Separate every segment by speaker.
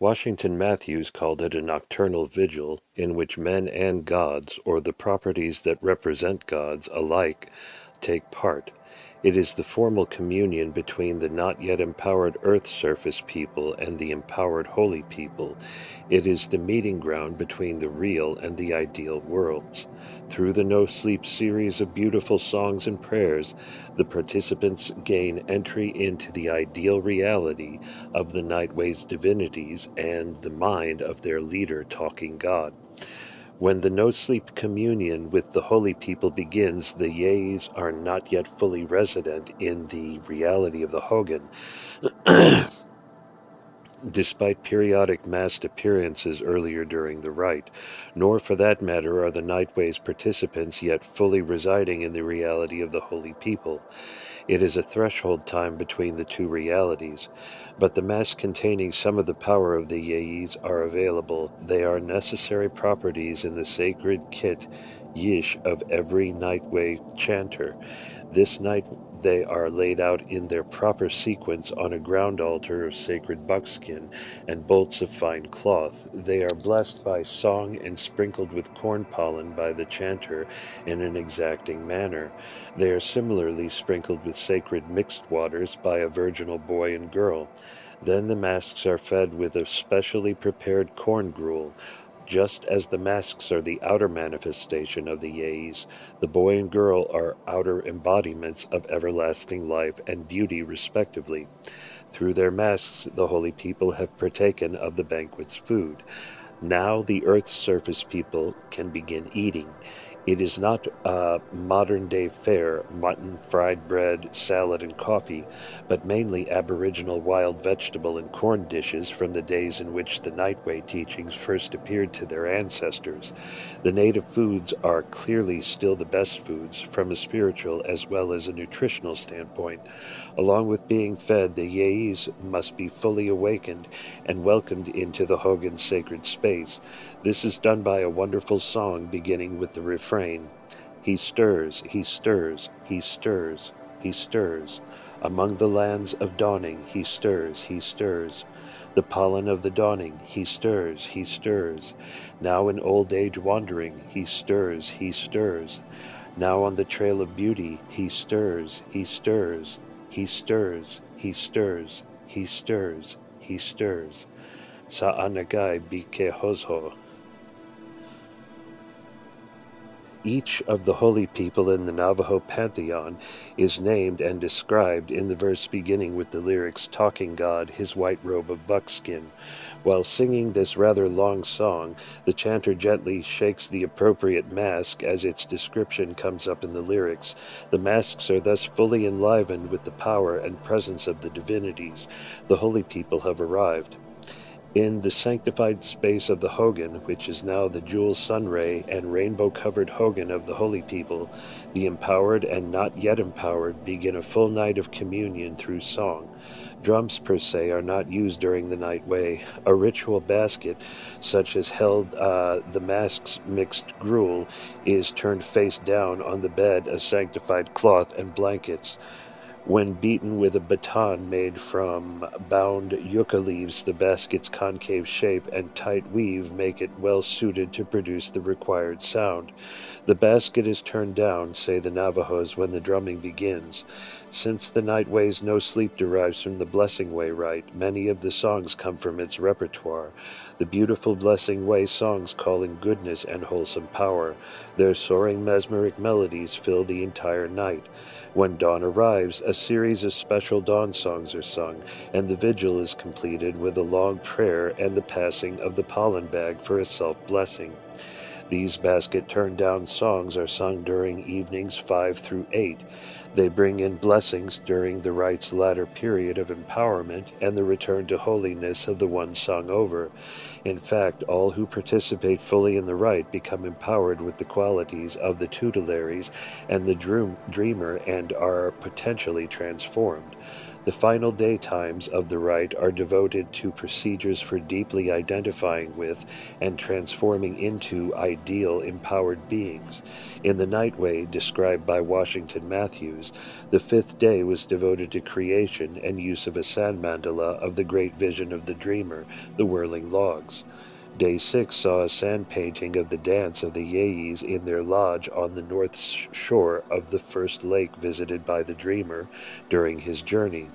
Speaker 1: Washington Matthews called it a nocturnal vigil in which men and gods, or the properties that represent gods, alike take part. It is the formal communion between the not yet empowered earth surface people and the empowered holy people. It is the meeting ground between the real and the ideal worlds. Through the no-sleep series of beautiful songs and prayers, the participants gain entry into the ideal reality of the Nightway's divinities and the mind of their leader, Talking God. When the no-sleep communion with the holy people begins, the Yeis are not yet fully resident in the reality of the Hogan, despite periodic masked appearances earlier during the rite, nor for that matter are the Nightway's participants yet fully residing in the reality of the holy people. It is a threshold time between the two realities, but the masks containing some of the power of the Yeis are available. They are necessary properties in the sacred kit yish of every Nightway chanter. This night they are laid out in their proper sequence on a ground altar of sacred buckskin and bolts of fine cloth. They are blessed by song and sprinkled with corn pollen by the chanter in an exacting manner. They are similarly sprinkled with sacred mixed waters by a virginal boy and girl. Then the masks are fed with a specially prepared corn gruel. Just as the masks are the outer manifestation of the Yeis, the boy and girl are outer embodiments of everlasting life and beauty respectively. Through their masks, the holy people have partaken of the banquet's food. Now the earth's surface people can begin eating. It is not a modern-day fare, mutton, fried bread, salad, and coffee, but mainly aboriginal wild vegetable and corn dishes from the days in which the Nightway teachings first appeared to their ancestors. The native foods are clearly still the best foods from a spiritual as well as a nutritional standpoint. Along with being fed, the Yeis must be fully awakened and welcomed into the Hogan sacred space. This is done by a wonderful song beginning with the refrain, "He stirs, he stirs, he stirs, he stirs. Among the lands of dawning, he stirs, he stirs. The pollen of the dawning, he stirs, he stirs. Now in old age wandering, he stirs, he stirs. Now on the trail of beauty, he stirs, he stirs, he stirs, he stirs, he stirs, he stirs. Sa'anagai bike hozho." Each of the holy people in the Navajo pantheon is named and described in the verse beginning with the lyrics, "Talking God, his white robe of buckskin." While singing this rather long song, the chanter gently shakes the appropriate mask as its description comes up in the lyrics. The masks are thus fully enlivened with the power and presence of the divinities. The holy people have arrived. In the sanctified space of the Hogan, which is now the jewel sunray and rainbow-covered Hogan of the holy people, the empowered and not yet empowered begin a full night of communion through song. Drums per se are not used during the Nightway. A ritual basket, such as held the mask's mixed gruel, is turned face down on the bed of sanctified cloth and blankets. When beaten with a baton made from bound yucca leaves, the basket's concave shape and tight weave make it well suited to produce the required sound. The basket is turned down, say the Navajos, when the drumming begins. Since the Nightway's no sleep derives from the Blessing Way rite, many of the songs come from its repertoire. The beautiful Blessing Way songs call in goodness and wholesome power. Their soaring mesmeric melodies fill the entire night. When dawn arrives, a series of special dawn songs are sung, and the vigil is completed with a long prayer and the passing of the pollen bag for a self-blessing. These basket-turn-down songs are sung during evenings 5 through 8. They bring in blessings during the rite's latter period of empowerment and the return to holiness of the one sung over. In fact, all who participate fully in the rite become empowered with the qualities of the tutelaries and the dreamer and are potentially transformed. The final daytimes of the rite are devoted to procedures for deeply identifying with and transforming into ideal empowered beings. In the nightway described by Washington Matthews, the fifth day was devoted to creation and use of a sand mandala of the great vision of the dreamer, the whirling logs. Day 6 saw a sand painting of the dance of the Yeis in their lodge on the north shore of the first lake visited by the dreamer during his journey,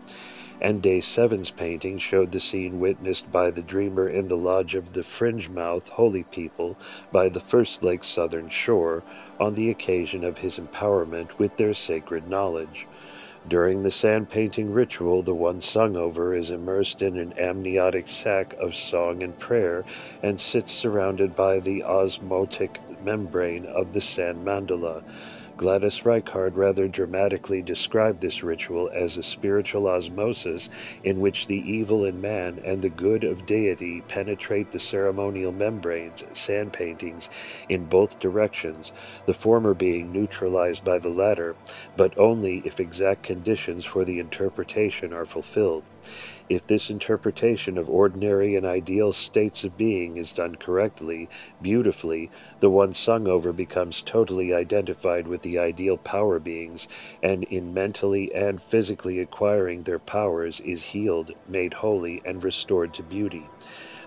Speaker 1: and Day 7's painting showed the scene witnessed by the dreamer in the lodge of the Fringe-Mouth Holy People by the first lake's southern shore on the occasion of his empowerment with their sacred knowledge. During the sand painting ritual, the one sung over is immersed in an amniotic sac of song and prayer and sits surrounded by the osmotic membrane of the sand mandala. Gladys Reichard rather dramatically described this ritual as a spiritual osmosis in which the evil in man and the good of deity penetrate the ceremonial membranes, sand paintings, in both directions, the former being neutralized by the latter, but only if exact conditions for the interpretation are fulfilled. If this interpretation of ordinary and ideal states of being is done correctly, beautifully, the one sung over becomes totally identified with the ideal power beings, and in mentally and physically acquiring their powers is healed, made holy, and restored to beauty.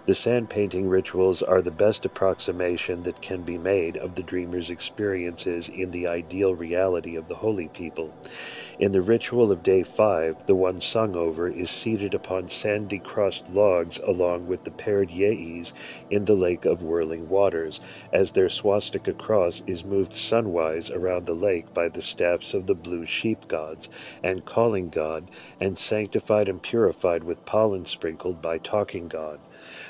Speaker 1: The sand painting rituals are the best approximation that can be made of the dreamer's experiences in the ideal reality of the holy people. In the ritual of Day 5, the one sung over is seated upon sandy-crossed logs along with the paired Yeis in the lake of whirling waters, as their swastika cross is moved sunwise around the lake by the staffs of the blue sheep gods, and calling God, and sanctified and purified with pollen sprinkled by talking God.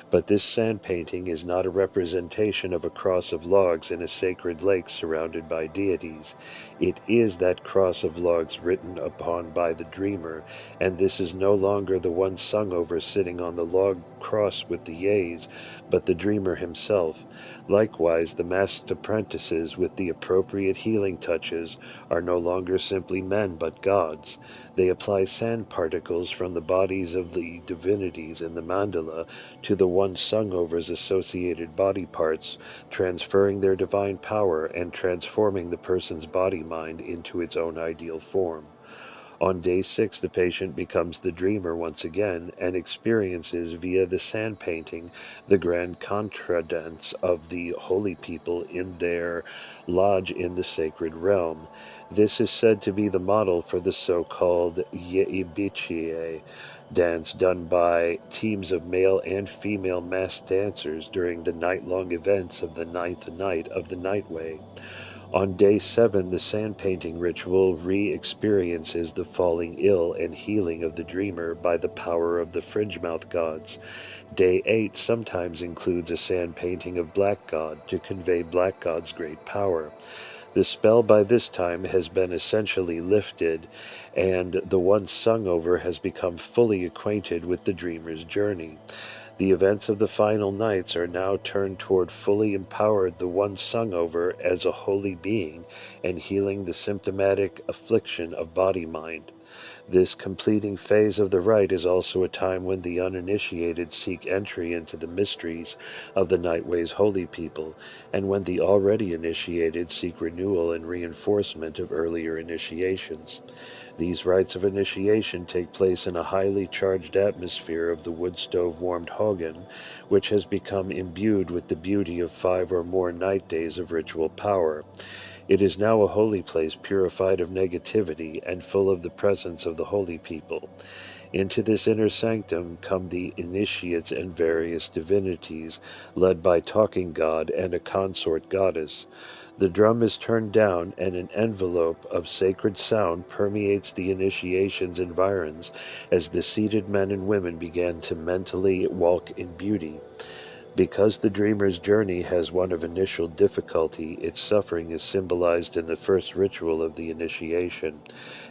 Speaker 1: But this sand painting is not a representation of a cross of logs in a sacred lake surrounded by deities. It is that cross of logs written upon by the dreamer, and this is no longer the one sung over sitting on the log cross with the Yeis, but the dreamer himself. Likewise, the masked apprentices with the appropriate healing touches are no longer simply men but gods. They apply sand particles from the bodies of the divinities in the mandala to the one sung over's associated body parts, transferring their divine power and transforming the person's body-mind into its own ideal form. On Day 6, the patient becomes the dreamer once again and experiences via the sand painting the grand contradance of the holy people in their lodge in the sacred realm. This is said to be the model for the so-called Yeibichie dance done by teams of male and female masked dancers during the night-long events of the ninth night of the nightway. On Day 7, the sand painting ritual re-experiences the falling ill and healing of the dreamer by the power of the fringe-mouth gods. Day 8 sometimes includes a sand painting of Black God to convey Black God's great power. The spell by this time has been essentially lifted, and the one sung over has become fully acquainted with the dreamer's journey. The events of the final nights are now turned toward fully empowered the one sung over as a holy being and healing the symptomatic affliction of body-mind. This completing phase of the rite is also a time when the uninitiated seek entry into the mysteries of the Nightway's holy people, and when the already initiated seek renewal and reinforcement of earlier initiations. These rites of initiation take place in a highly charged atmosphere of the wood stove warmed hogan, which has become imbued with the beauty of 5 or more night days of ritual power. It is now a holy place purified of negativity and full of the presence of the holy people. Into this inner sanctum come the initiates and various divinities, led by Talking God and a consort goddess. The drum is turned down, and an envelope of sacred sound permeates the initiation's environs as the seated men and women begin to mentally walk in beauty. Because the dreamer's journey has one of initial difficulty, its suffering is symbolized in the first ritual of the initiation.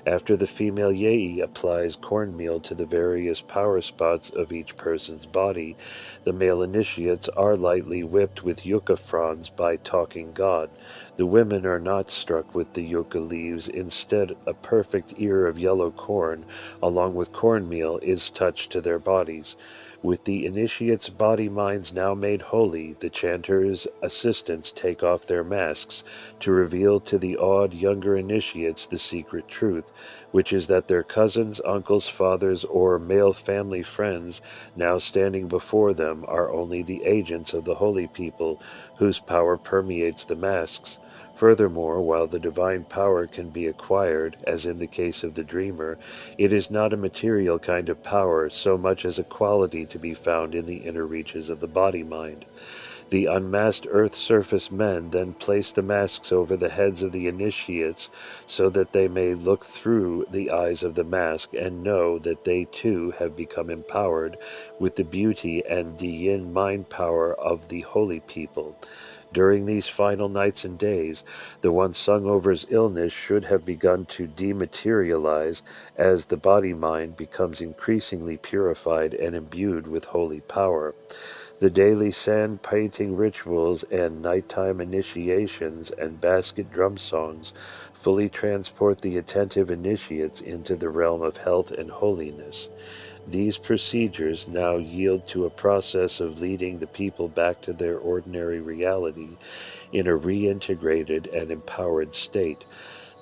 Speaker 1: After the female yei applies cornmeal to the various power spots of each person's body, the male initiates are lightly whipped with yucca fronds by talking God. The women are not struck with the yucca leaves. Instead, a perfect ear of yellow corn, along with cornmeal, is touched to their bodies. With the initiate's body-minds now made holy, the chanter's assistants take off their masks to reveal to the awed younger initiates the secret truth, which is that their cousins, uncles, fathers, or male family friends now standing before them are only the agents of the holy people, whose power permeates the masks. Furthermore, while the divine power can be acquired, as in the case of the dreamer, it is not a material kind of power so much as a quality to be found in the inner reaches of the body-mind. The unmasked earth surface men then place the masks over the heads of the initiates so that they may look through the eyes of the mask and know that they too have become empowered with the beauty and yin mind power of the holy people. During these final nights and days, the one sung over's illness should have begun to dematerialize as the body-mind becomes increasingly purified and imbued with holy power. The daily sand painting rituals and nighttime initiations and basket drum songs fully transport the attentive initiates into the realm of health and holiness. These procedures now yield to a process of leading the people back to their ordinary reality in a reintegrated and empowered state,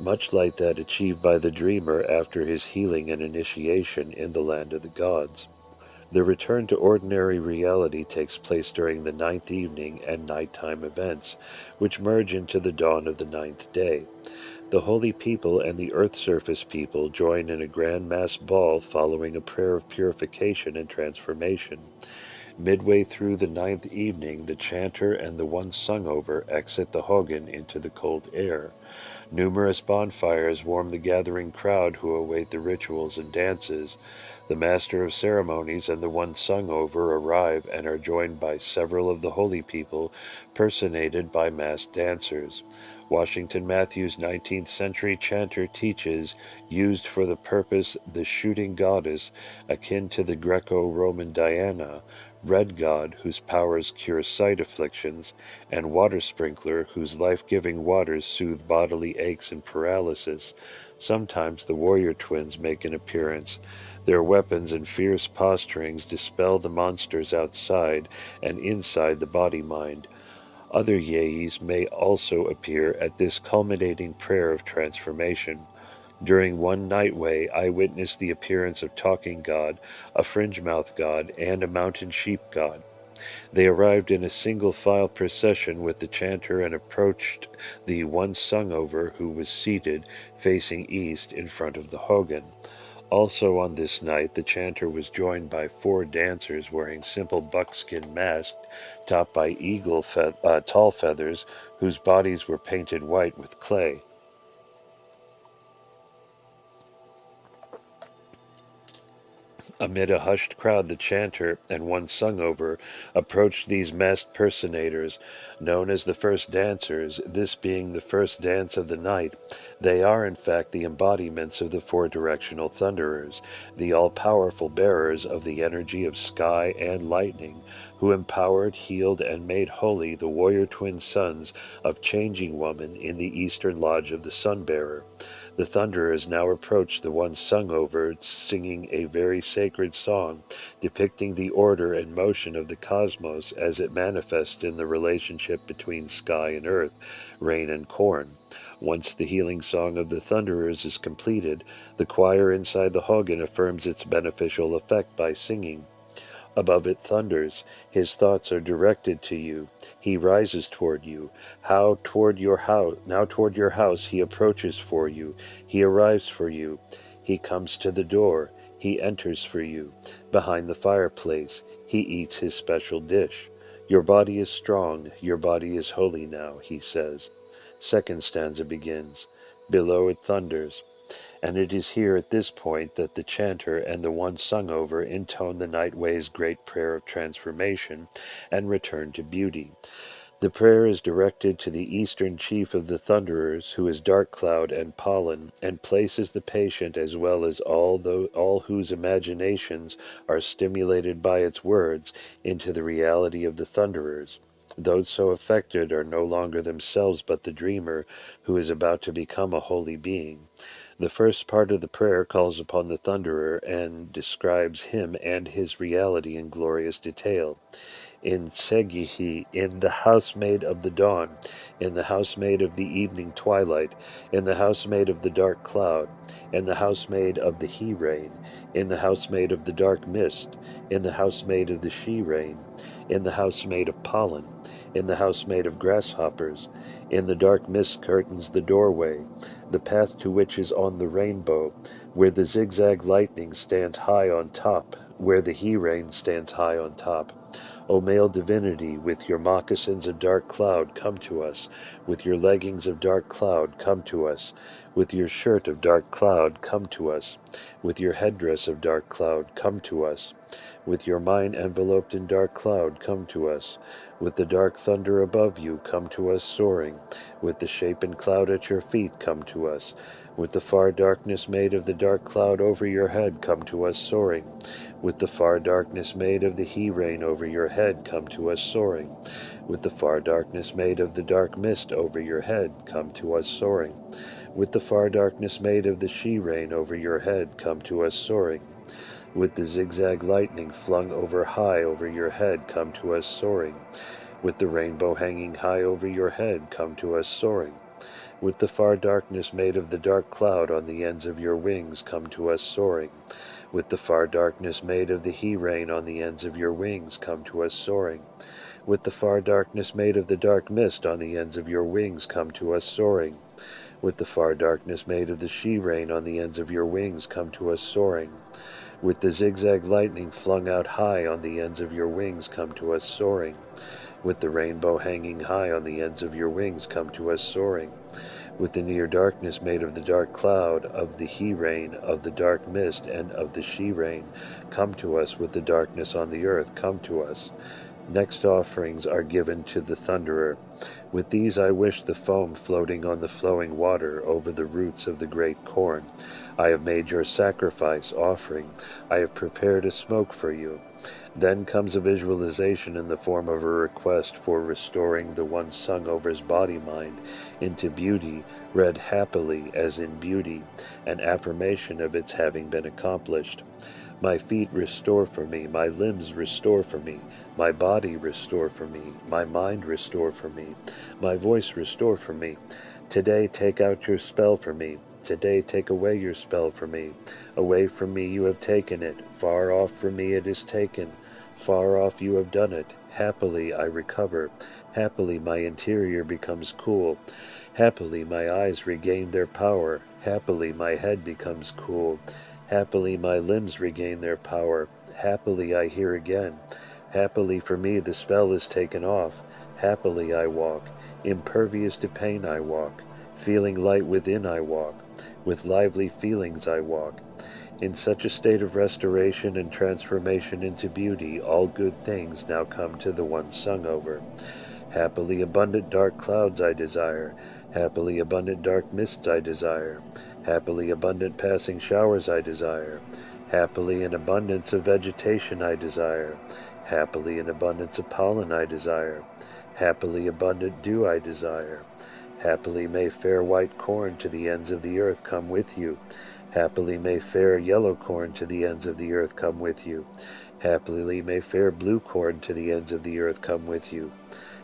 Speaker 1: much like that achieved by the dreamer after his healing and initiation in the land of the gods. The return to ordinary reality takes place during the ninth evening and nighttime events, which merge into the dawn of the ninth day. The holy people and the earth surface people join in a grand mass ball following a prayer of purification and transformation. Midway through the ninth evening, the chanter and the one sung over exit the hogan into the cold air. Numerous bonfires warm the gathering crowd who await the rituals and dances. The master of ceremonies and the one sung over arrive and are joined by several of the holy people, personated by masked dancers. Washington Matthews' 19th century chanter teaches, used for the purpose, the shooting goddess, akin to the Greco-Roman Diana, red god, whose powers cure sight afflictions, and water sprinkler, whose life-giving waters soothe bodily aches and paralysis. Sometimes the warrior twins make an appearance. Their weapons and fierce posturings dispel the monsters outside and inside the body-mind. Other yeis may also appear at this culminating prayer of transformation. During one nightway, I witnessed the appearance of Talking God, a fringe-mouth god, and a mountain sheep god. They arrived in a single-file procession with the chanter and approached the one sung over, who was seated, facing east, in front of the hogan. Also on this night, the chanter was joined by 4 dancers wearing simple buckskin masks topped by tall feathers, whose bodies were painted white with clay. Amid a hushed crowd, the chanter and one sung over approached these masked personators, known as the first dancers, this being the first dance of the night. They are, in fact, the embodiments of the 4 directional thunderers, the all-powerful bearers of the energy of sky and lightning, who empowered, healed, and made holy the warrior twin sons of Changing Woman in the eastern lodge of the Sun-Bearer. The thunderers now approach the one sung over, singing a very sacred song, depicting the order and motion of the cosmos as it manifests in the relationship between sky and earth, rain and corn. Once the healing song of the thunderers is completed, the choir inside the hogan affirms its beneficial effect by singing. Above it thunders. His thoughts are directed to you. He rises toward you. Now toward your house he approaches for you. He arrives for you. He comes to the door. He enters for you. Behind the fireplace, he eats his special dish. Your body is strong. Your body is holy now, he says. Second stanza begins. Below it thunders. And it is here at this point that the chanter and the one sung over intone the nightway's great prayer of transformation and return to beauty. The prayer is directed to the eastern chief of the Thunderers, who is Dark Cloud and Pollen, and places the patient as well as all whose imaginations are stimulated by its words into the reality of the Thunderers. Those so affected are no longer themselves but the dreamer, who is about to become a holy being. The first part of the prayer calls upon the Thunderer and describes him and his reality in glorious detail. In Segihi, in the housemaid of the dawn, in the housemaid of the evening twilight, in the housemaid of the dark cloud, in the housemaid of the he-rain, in the housemaid of the dark mist, in the housemaid of the she-rain, in the housemaid of pollen, in the housemaid of grasshoppers, in the dark mist curtains the doorway, the path to which is on the rainbow, where the zigzag lightning stands high on top, where the he-rain stands high on top. O male divinity, with your moccasins of dark cloud, come to us. With your leggings of dark cloud, come to us. With your shirt of dark cloud, come to us. With your headdress of dark cloud, come to us. With your mind enveloped in dark cloud, come to us. With the dark thunder above you, come to us soaring. With the shapen cloud at your feet, come to us. With the far darkness made of the dark cloud over your head, come to us soaring. With the far darkness made of the he-rain over your head, come to us soaring. With the far darkness made of the dark mist over your head, come to us soaring. With the far darkness made of the she-rain over your head, come to us soaring. With the zigzag lightning flung over high over your head, come to us soaring. With the rainbow hanging high over your head, come to us soaring. With the far darkness made of the dark cloud on the ends of your wings, come to us soaring. With the far darkness made of the he-rain on the ends of your wings, come to us soaring. With the far darkness made of the dark mist on the ends of your wings, come to us soaring. With the far darkness made of the she-rain on the ends of your wings, come to us soaring. With the zigzag lightning flung out high on the ends of your wings, come to us soaring. With the rainbow hanging high on the ends of your wings, come to us soaring. With the near darkness made of the dark cloud, of the he-rain, of the dark mist, and of the she-rain, come to us. With the darkness on the earth, come to us. Next offerings are given to the Thunderer. With these I wish the foam floating on the flowing water over the roots of the great corn. I have made your sacrifice offering. I have prepared a smoke for you. Then comes a visualization in the form of a request for restoring the one sung over's body-mind into beauty, read happily as in beauty, an affirmation of its having been accomplished. My feet restore for me, my limbs restore for me, my body restore for me, my mind restore for me, my voice restore for me. Today take out your spell for me. Today take away your spell for me. Away from me you have taken it. Far off from me it is taken. Far off you have done it. Happily I recover. Happily my interior becomes cool. Happily my eyes regain their power. Happily my head becomes cool. Happily my limbs regain their power. Happily I hear again. Happily for me the spell is taken off. Happily I walk. Impervious to pain I walk. Feeling light within I walk. With lively feelings I walk. In such a state of restoration and transformation into beauty, all good things now come to the one sung over. Happily abundant dark clouds I desire. Happily abundant dark mists I desire. Happily abundant passing showers I desire. Happily an abundance of vegetation I desire. Happily an abundance of pollen I desire. Happily abundant dew I desire. Happily may fair white corn to the ends of the earth come with you. Happily may fair yellow corn to the ends of the earth come with you. Happily may fair blue corn to the ends of the earth come with you.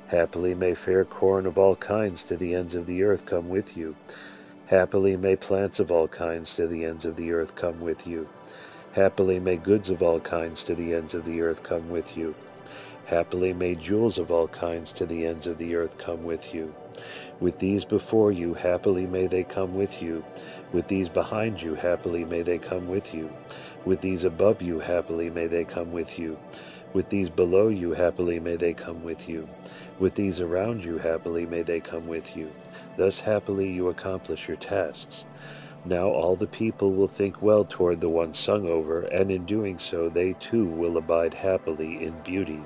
Speaker 1: Happily may fair corn of all kinds to the ends of the earth come with you. Happily may plants of all kinds to the ends of the earth come with you. Happily may goods of all kinds to the ends of the earth come with you. Happily may jewels of all kinds to the ends of the earth come with you. With these before you, happily may they come with you. With these behind you, happily may they come with you. With these above you, happily may they come with you. With these below you, happily may they come with you. With these around you, happily may they come with you. Thus happily you accomplish your tasks. Now all the people will think well toward the one sung over, and in doing so they too will abide happily in beauty.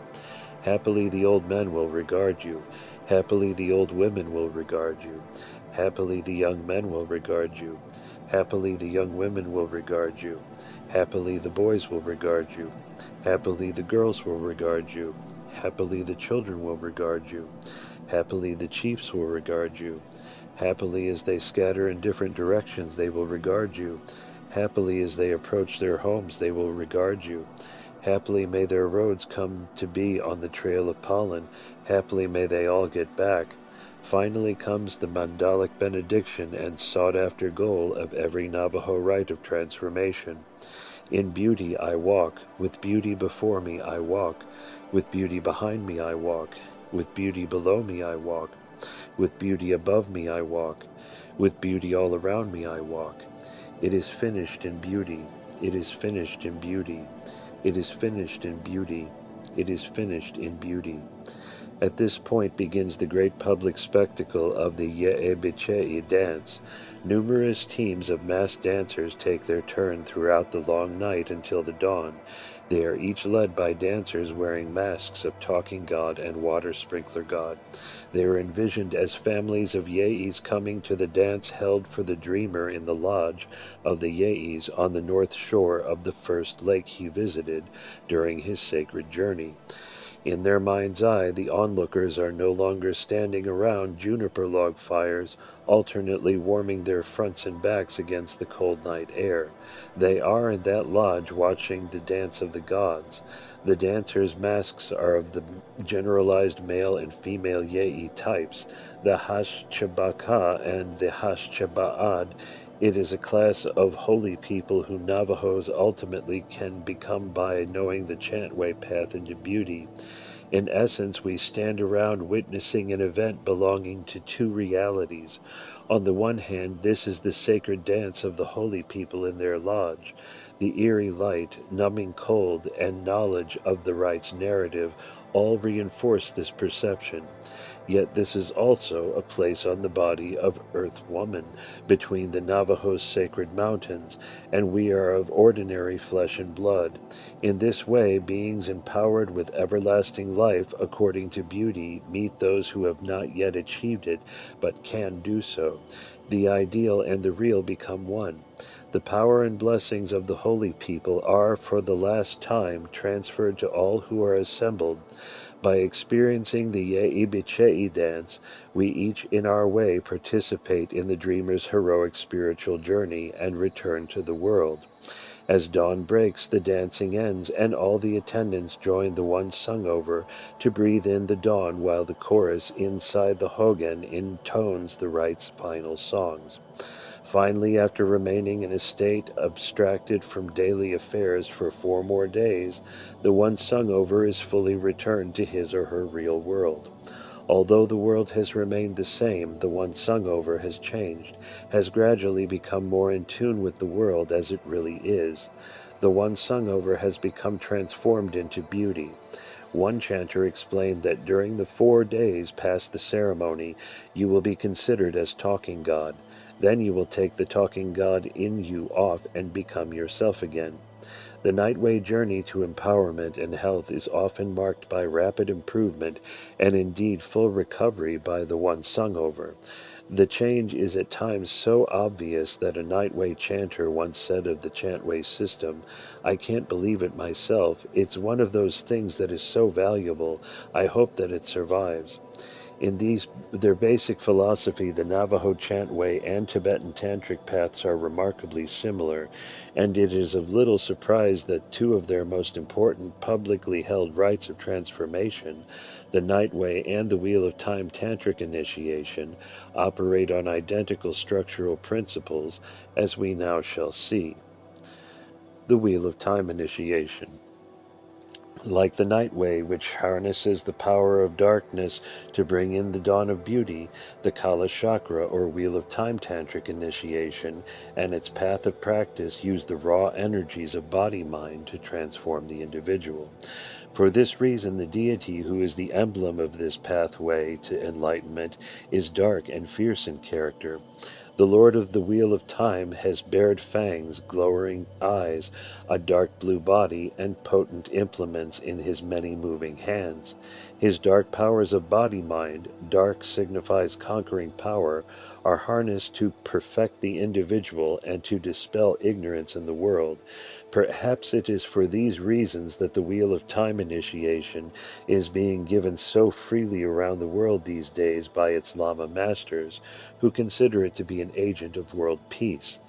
Speaker 1: Happily the old men will regard you. Happily the old women will regard you. Happily the young men will regard you. Happily the young women will regard you. Happily the boys will regard you. Happily the girls will regard you. Happily the children will regard you. Happily the chiefs will regard you. Happily as they scatter in different directions they will regard you. Happily as they approach their homes they will regard you. Happily may their roads come to be on the trail of pollen. Happily may they all get back. Finally comes the mandalic benediction and sought-after goal of every Navajo rite of transformation. In beauty I walk, with beauty before me I walk, with beauty behind me I walk, with beauty below me I walk, with beauty above me I walk, with beauty all around me I walk. It is finished in beauty, it is finished in beauty, it is finished in beauty, it is finished in beauty. At this point begins the great public spectacle of the Ye'ebiche'i dance. Numerous teams of masked dancers take their turn throughout the long night until the dawn. They are each led by dancers wearing masks of Talking God and Water Sprinkler God. They are envisioned as families of Ye'is coming to the dance held for the dreamer in the lodge of the Ye'is on the north shore of the first lake he visited during his sacred journey. In their mind's eye, the onlookers are no longer standing around juniper log fires, alternately warming their fronts and backs against the cold night air. They are in that lodge watching the dance of the gods. The dancers' masks are of the generalized male and female Ye'i types, the Hashchabaka and the Hashchaba'ad. It is a class of holy people who Navajos ultimately can become by knowing the chantway path into beauty. In essence, we stand around witnessing an event belonging to two realities. On the one hand, this is the sacred dance of the holy people in their lodge. The eerie light, numbing cold, and knowledge of the rite's narrative all reinforce this perception. Yet this is also a place on the body of Earth Woman, between the Navajo's sacred mountains, and we are of ordinary flesh and blood. In this way, beings empowered with everlasting life according to beauty meet those who have not yet achieved it, but can do so. The ideal and the real become one. The power and blessings of the holy people are, for the last time, transferred to all who are assembled. By experiencing the Ye'ibiche'i dance, we each in our way participate in the dreamer's heroic spiritual journey and return to the world. As dawn breaks, the dancing ends, and all the attendants join the one sung over to breathe in the dawn while the chorus inside the hogan intones the rite's final songs. Finally, after remaining in a state abstracted from daily affairs for 4 more days, the one sung over is fully returned to his or her real world. Although the world has remained the same, the one sung over has changed, has gradually become more in tune with the world as it really is. The one sung over has become transformed into beauty. One chanter explained that during the 4 days past the ceremony, you will be considered as Talking God. Then you will take the Talking God in you off and become yourself again. The nightway journey to empowerment and health is often marked by rapid improvement and indeed full recovery by the one sung over. The change is at times so obvious that a nightway chanter once said of the chantway system, "I can't believe it myself. It's one of those things that is so valuable. I hope that it survives." In their basic philosophy, the Navajo chantway and Tibetan tantric paths are remarkably similar, and it is of little surprise that 2 of their most important publicly held rites of transformation, the nightway and the Wheel of Time tantric initiation, operate on identical structural principles, as we now shall see. The Wheel of Time initiation. Like the nightway, which harnesses the power of darkness to bring in the dawn of beauty, the Kala Chakra, or Wheel of Time Tantric initiation, and its path of practice use the raw energies of body-mind to transform the individual. For this reason, the deity who is the emblem of this pathway to enlightenment is dark and fierce in character. The Lord of the Wheel of Time has bared fangs, glowering eyes, a dark blue body, and potent implements in his many moving hands. His dark powers of body-mind, dark signifies conquering power, are harnessed to perfect the individual and to dispel ignorance in the world. Perhaps it is for these reasons that the Wheel of Time initiation is being given so freely around the world these days by its Lama masters, who consider it to be an agent of world peace.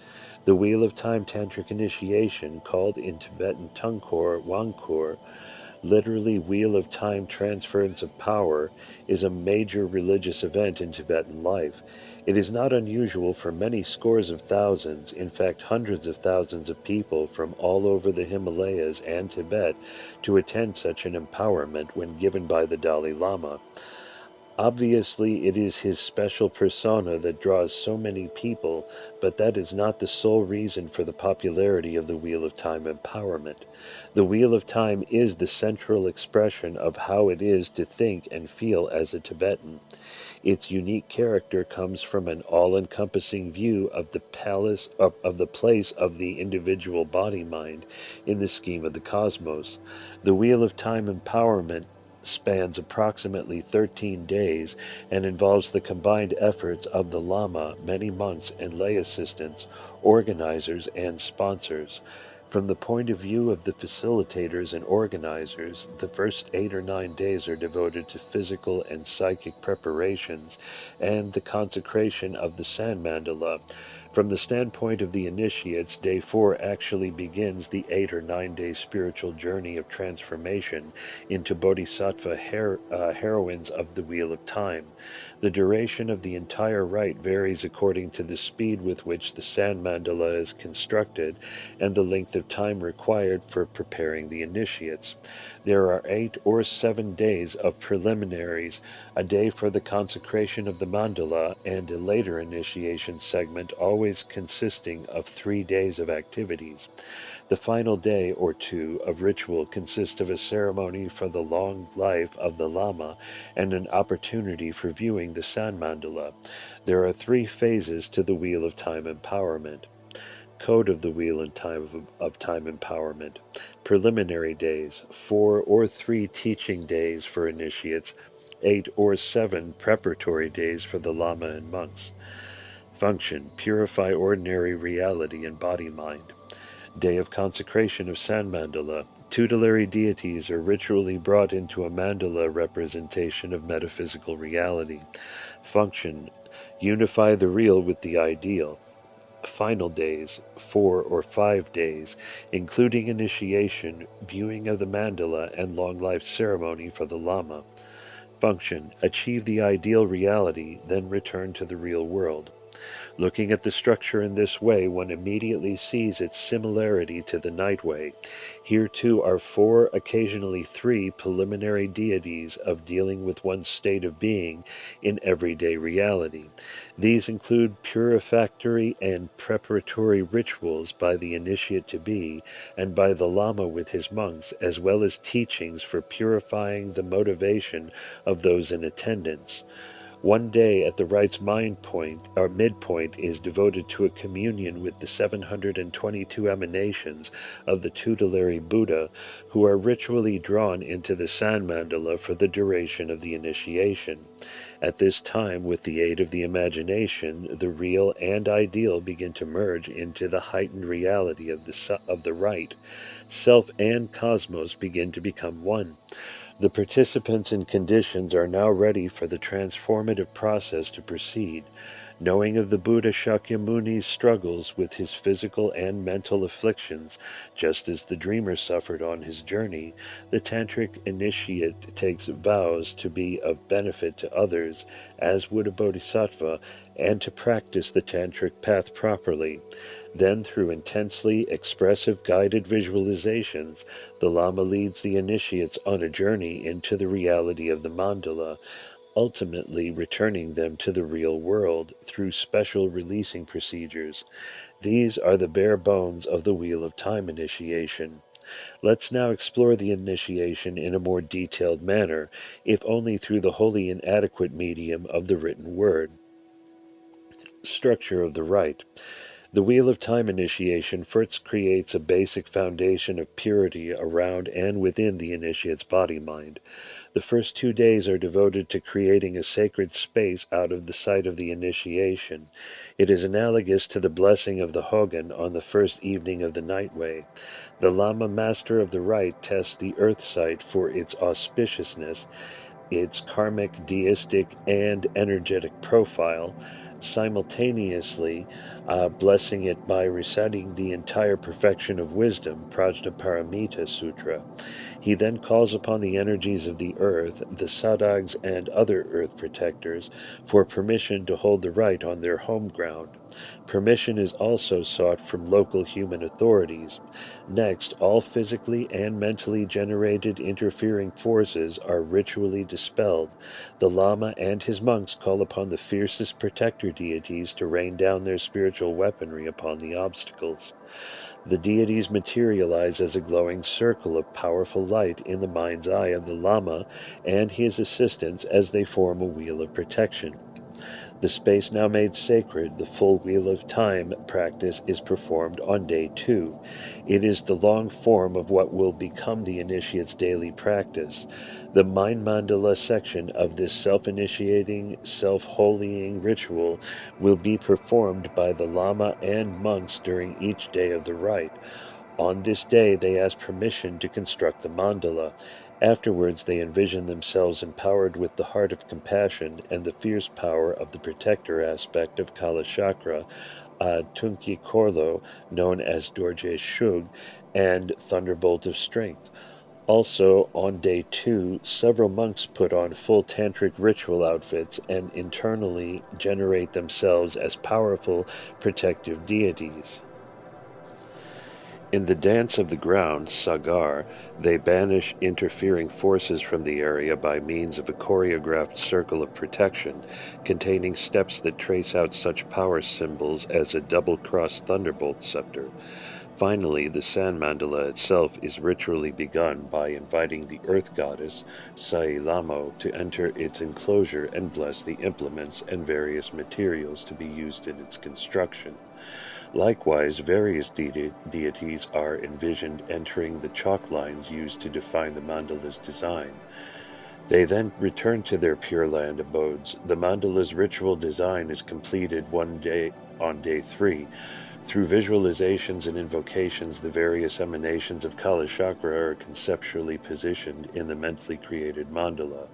Speaker 1: The Wheel of Time Tantric initiation, called in Tibetan Tungkor Wangkor, literally Wheel of Time transference of power, is a major religious event in Tibetan life. It is not unusual for many scores of thousands, in fact hundreds of thousands of people from all over the Himalayas and Tibet to attend such an empowerment when given by the Dalai Lama. Obviously, it is his special persona that draws so many people, but that is not the sole reason for the popularity of the Wheel of Time empowerment. The Wheel of Time is the central expression of how it is to think and feel as a Tibetan. Its unique character comes from an all-encompassing view of the place of the individual body-mind in the scheme of the cosmos. The Wheel of Time empowerment spans approximately 13 days and involves the combined efforts of the Lama, many monks and lay assistants, organizers, and sponsors. From the point of view of the facilitators and organizers, the first 8 or 9 days are devoted to physical and psychic preparations and the consecration of the sand mandala. From the standpoint of the initiates, day 4 actually begins the 8 or 9-day spiritual journey of transformation into bodhisattva heroines of the Wheel of Time. The duration of the entire rite varies according to the speed with which the sand mandala is constructed and the length of time required for preparing the initiates. There are 8 or 7 days of preliminaries, a day for the consecration of the mandala, and a later initiation segment, always consisting of 3 days of activities. The final day or two of ritual consists of a ceremony for the long life of the Lama and an opportunity for viewing the sand mandala. There are 3 phases to the Wheel of Time empowerment. Code of the Wheel of Time empowerment. Preliminary days, 4 or 3 teaching days for initiates, 8 or 7 preparatory days for the Lama and monks. Function, purify ordinary reality and body-mind. Day of consecration of sand mandala. Tutelary deities are ritually brought into a mandala representation of metaphysical reality. Function, unify the real with the ideal. Final days, 4 or 5 days, including initiation, viewing of the mandala, and long life ceremony for the Lama. Function, achieve the ideal reality, then return to the real world. Looking at the structure in this way, one immediately sees its similarity to the nightway. Here too are 4, occasionally 3, preliminary deities of dealing with one's state of being in everyday reality. These include purificatory and preparatory rituals by the initiate-to-be and by the Lama with his monks, as well as teachings for purifying the motivation of those in attendance. One day at the rite's midpoint is devoted to a communion with the 722 emanations of the tutelary Buddha, who are ritually drawn into the sand mandala for the duration of the initiation. At this time, with the aid of the imagination, the real and ideal begin to merge into the heightened reality of the rite. Self and cosmos begin to become one. The participants and conditions are now ready for the transformative process to proceed. Knowing of the Buddha Shakyamuni's struggles with his physical and mental afflictions, just as the dreamer suffered on his journey, the tantric initiate takes vows to be of benefit to others, as would a bodhisattva, and to practice the tantric path properly. Then, through intensely expressive guided visualizations, the Lama leads the initiates on a journey into the reality of the mandala, ultimately returning them to the real world through special releasing procedures. These are the bare bones of the Wheel of Time initiation. Let's now explore the initiation in a more detailed manner, if only through the wholly inadequate medium of the written word. Structure of the rite. The Wheel of Time initiation first creates a basic foundation of purity around and within the initiate's body-mind. The first 2 days are devoted to creating a sacred space out of the site of the initiation. It is analogous to the blessing of the Hogan on the first evening of the nightway. The Lama master of the rite tests the earth site for its auspiciousness, its karmic, deistic, and energetic profile, simultaneously blessing it by reciting the entire perfection of wisdom, Prajnaparamita Sutra. He then calls upon the energies of the earth, the sadhags and other earth protectors, for permission to hold the rite on their home ground. Permission is also sought from local human authorities. Next, all physically and mentally generated interfering forces are ritually dispelled. The Lama and his monks call upon the fiercest protector deities to rain down their spiritual weaponry upon the obstacles. The deities materialize as a glowing circle of powerful light in the mind's eye of the Lama and his assistants as they form a wheel of protection. The space now made sacred, the full Wheel of Time practice is performed on day 2. It is the long form of what will become the initiate's daily practice. The mind mandala section of this self-initiating, self-holying ritual will be performed by the Lama and monks during each day of the rite. On this day, they ask permission to construct the mandala. Afterwards, they envision themselves empowered with the heart of compassion and the fierce power of the protector aspect of Kala Chakra, Tunki Korlo, known as Dorje Shug, and Thunderbolt of Strength. Also, on day 2, several monks put on full tantric ritual outfits and internally generate themselves as powerful protective deities. In the dance of the ground, Sagar, they banish interfering forces from the area by means of a choreographed circle of protection, containing steps that trace out such power symbols as a double-crossed thunderbolt scepter. Finally, the sand mandala itself is ritually begun by inviting the earth goddess, Sai Lamo, to enter its enclosure and bless the implements and various materials to be used in its construction. Likewise, various deities are envisioned entering the chalk lines used to define the mandala's design. They then return to their Pure Land abodes. The mandala's ritual design is completed on day 3. Through visualizations and invocations, the various emanations of Kala Chakra are conceptually positioned in the mentally created mandala.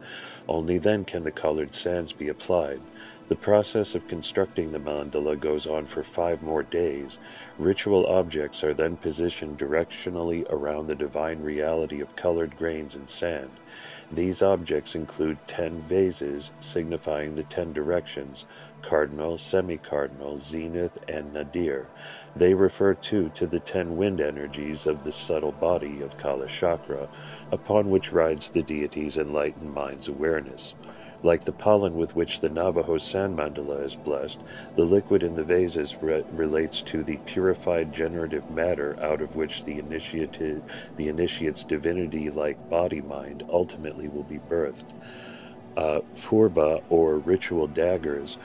Speaker 1: Only then can the colored sands be applied. The process of constructing the mandala goes on for 5 more days. Ritual objects are then positioned directionally around the divine reality of colored grains and sand. These objects include 10 vases, signifying the 10 directions, cardinal, semi-cardinal, zenith, and nadir. They refer to the 10 wind energies of the subtle body of Kala Chakra, upon which rides the deity's enlightened mind's awareness. Like the pollen with which the Navajo sand mandala is blessed, the liquid in the vases relates to the purified generative matter out of which the initiate's divinity-like body-mind ultimately will be birthed. Purba, or ritual daggers,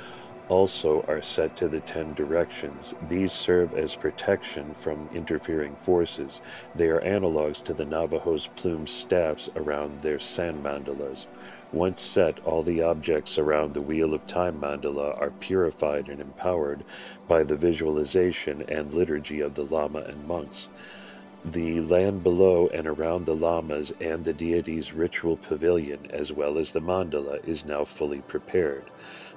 Speaker 1: also are set to the 10 directions. These serve as protection from interfering forces. They are analogs to the Navajo's plumed staffs around their sand mandalas. Once set, all the objects around the Wheel of Time mandala are purified and empowered by the visualization and liturgy of the Lama and monks. The land below and around the Lamas and the deity's ritual pavilion, as well as the mandala, is now fully prepared.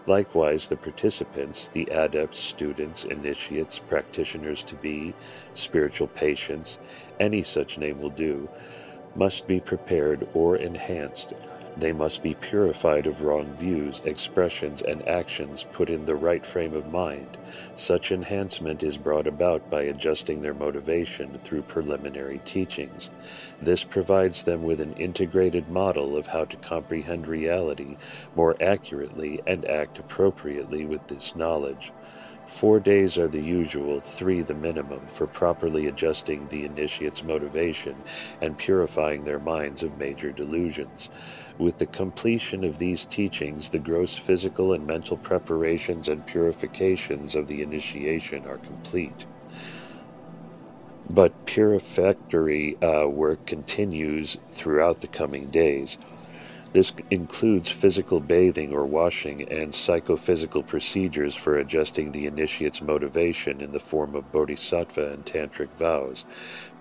Speaker 1: Likewise, the participants, the adepts, students, initiates, practitioners-to-be, spiritual patients, any such name will do, must be prepared or enhanced. They must be purified of wrong views, expressions, and actions, put in the right frame of mind. Such enhancement is brought about by adjusting their motivation through preliminary teachings. This provides them with an integrated model of how to comprehend reality more accurately and act appropriately with this knowledge. 4 days are the usual, 3 the minimum, for properly adjusting the initiate's motivation and purifying their minds of major delusions. With the completion of these teachings, the gross physical and mental preparations and purifications of the initiation are complete. But purificatory work continues throughout the coming days. This includes physical bathing or washing and psychophysical procedures for adjusting the initiate's motivation in the form of bodhisattva and tantric vows,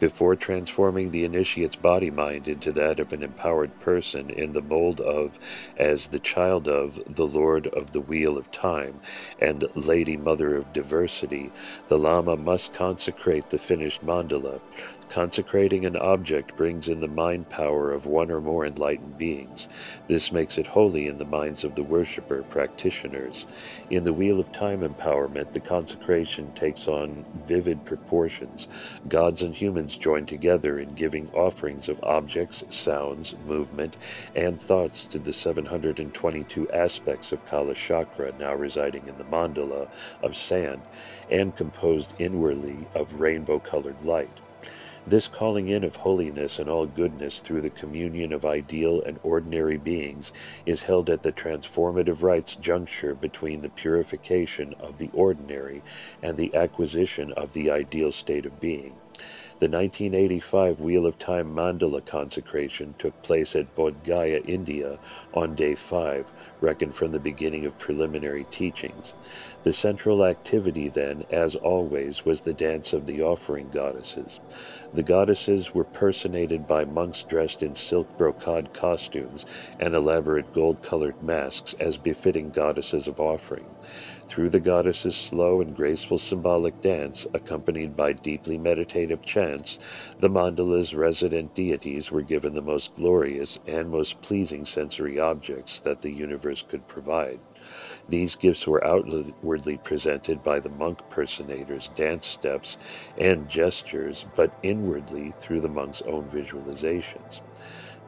Speaker 1: before transforming the initiate's body-mind into that of an empowered person in the mold of, as the child of, the Lord of the Wheel of Time and Lady Mother of Diversity. The Lama must consecrate the finished mandala. Consecrating an object brings in the mind power of one or more enlightened beings. This makes it holy in the minds of the worshipper practitioners. In the Wheel of Time empowerment, the consecration takes on vivid proportions. Gods and humans join together in giving offerings of objects, sounds, movement, and thoughts to the 722 aspects of Kala Chakra now residing in the mandala of sand and composed inwardly of rainbow-colored light. This calling in of holiness and all goodness through the communion of ideal and ordinary beings is held at the transformative rites juncture between the purification of the ordinary and the acquisition of the ideal state of being. The 1985 Wheel of Time Mandala consecration took place at Bodh Gaya, India, on day 5, reckoned from the beginning of preliminary teachings. The central activity then, as always, was the dance of the offering goddesses. The goddesses were personated by monks dressed in silk brocade costumes and elaborate gold-colored masks as befitting goddesses of offering. Through the goddesses' slow and graceful symbolic dance, accompanied by deeply meditative chants, the mandala's resident deities were given the most glorious and most pleasing sensory objects that the universe could provide. These gifts were outwardly presented by the monk personators' dance steps and gestures, but inwardly through the monks' own visualizations.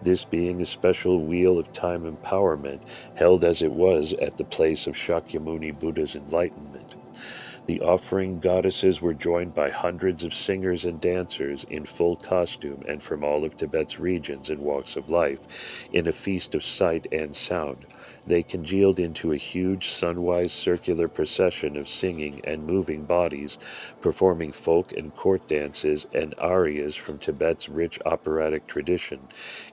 Speaker 1: This being a special Wheel of Time empowerment, held as it was at the place of Shakyamuni Buddha's enlightenment. The offering goddesses were joined by hundreds of singers and dancers in full costume and from all of Tibet's regions and walks of life, in a feast of sight and sound. They congealed into a huge sunwise circular procession of singing and moving bodies, performing folk and court dances and arias from Tibet's rich operatic tradition.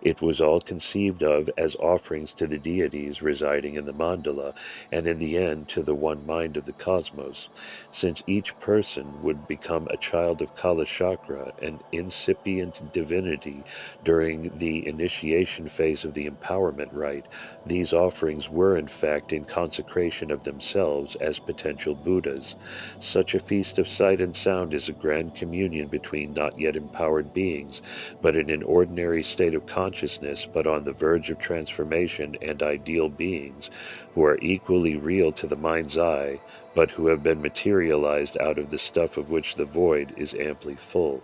Speaker 1: It was all conceived of as offerings to the deities residing in the mandala, and in the end to the one mind of the cosmos. Since each person would become a child of Kala Chakra, an incipient divinity, during the initiation phase of the empowerment rite, these offerings were in fact in consecration of themselves as potential Buddhas. Such a feast of sight and sound is a grand communion between not yet empowered beings, but in an ordinary state of consciousness, but on the verge of transformation, and ideal beings, who are equally real to the mind's eye, but who have been materialized out of the stuff of which the void is amply full.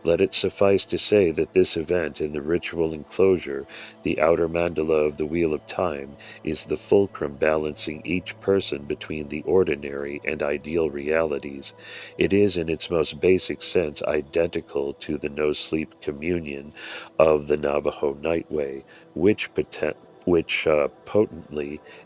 Speaker 1: Let it suffice to say that this event in the ritual enclosure, the outer mandala of the Wheel of Time, is the fulcrum balancing each person between the ordinary and ideal realities. It is, in its most basic sense, identical to the no-sleep communion of the Navajo nightway, which potently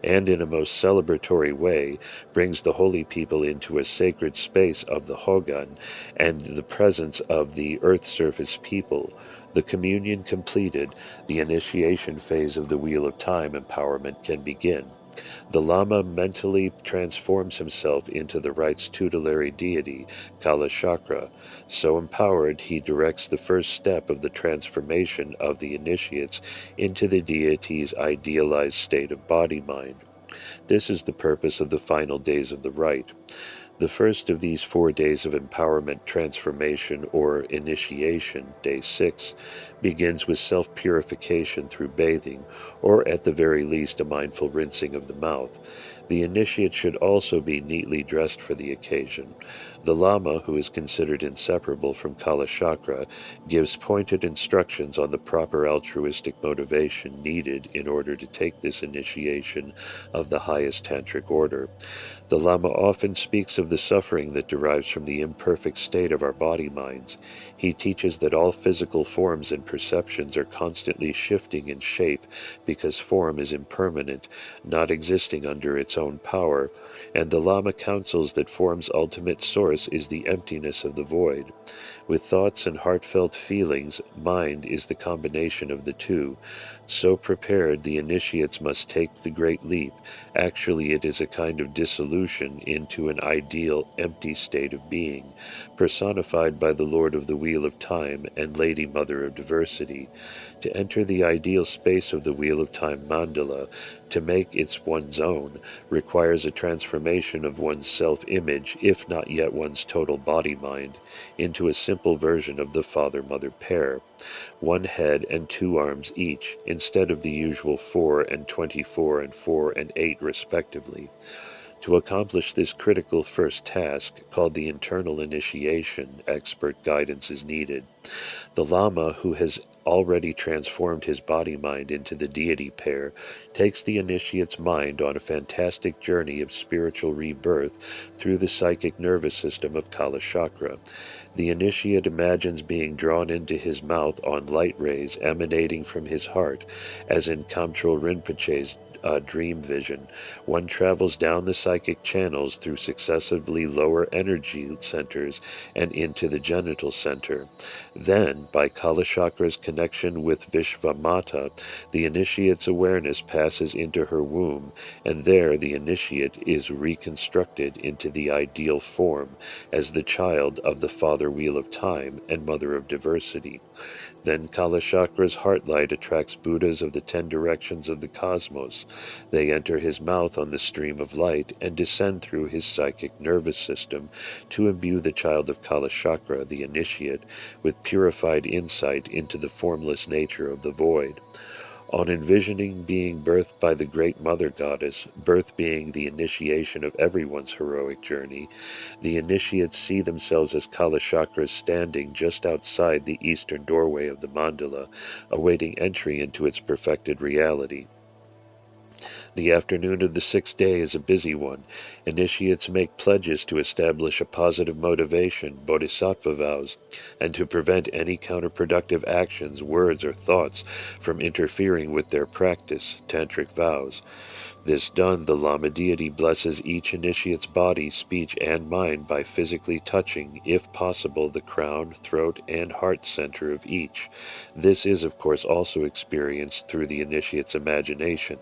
Speaker 1: and in a most celebratory way brings the holy people into a sacred space of the Hogan and the presence of the earth surface people. The communion completed, the initiation phase of the Wheel of Time empowerment can begin. The Lama mentally transforms himself into the rite's tutelary deity, Kala Chakra. So empowered, he directs the first step of the transformation of the initiates into the deity's idealized state of body-mind. This is the purpose of the final days of the rite. The first of these 4 days of empowerment transformation or initiation, day 6, begins with self-purification through bathing, or at the very least a mindful rinsing of the mouth. The initiate should also be neatly dressed for the occasion. The Lama, who is considered inseparable from Kalachakra, gives pointed instructions on the proper altruistic motivation needed in order to take this initiation of the highest tantric order. The Lama often speaks of the suffering that derives from the imperfect state of our body-minds. He teaches that all physical forms and perceptions are constantly shifting in shape because form is impermanent, not existing under its own power, and the Lama counsels that form's ultimate source is the emptiness of the void. With thoughts and heartfelt feelings, mind is the combination of the two. So prepared, the initiates must take the great leap. Actually, it is a kind of dissolution into an ideal, empty state of being, personified by the Lord of the Wheel of Time and Lady Mother of Diversity. To enter the ideal space of the Wheel of Time mandala, to make it one's own, requires a transformation of one's self-image, if not yet one's total body-mind, into a simple version of the father-mother pair, one head and two arms each, instead of the usual 4 and 24 and 4 and 8 respectively. To accomplish this critical first task, called the internal initiation, expert guidance is needed. The Lama, who has already transformed his body-mind into the deity pair, takes the initiate's mind on a fantastic journey of spiritual rebirth through the psychic nervous system of Kalachakra. The initiate imagines being drawn into his mouth on light rays emanating from his heart, as in Kamtrul Rinpoche's dream vision. One travels down the psychic channels through successively lower energy centers and into the genital center. Then, by Kalachakra's connection with Vishvamata, the initiate's awareness passes into her womb, and there the initiate is reconstructed into the ideal form as the child of the Father Wheel of Time and Mother of Diversity. Then Kalachakra's heartlight attracts Buddhas of the 10 directions of the cosmos. They enter his mouth on the stream of light and descend through his psychic nervous system to imbue the child of Kalachakra, the initiate, with purified insight into the formless nature of the void. On envisioning being birthed by the great Mother Goddess, birth being the initiation of everyone's heroic journey, the initiates see themselves as Kalachakras standing just outside the eastern doorway of the mandala, awaiting entry into its perfected reality. The afternoon of the 6th day is a busy one. Initiates make pledges to establish a positive motivation, bodhisattva vows, and to prevent any counterproductive actions, words, or thoughts from interfering with their practice, tantric vows. This done, the Lama deity blesses each initiate's body, speech, and mind by physically touching, if possible, the crown, throat, and heart center of each. This is, of course, also experienced through the initiate's imagination.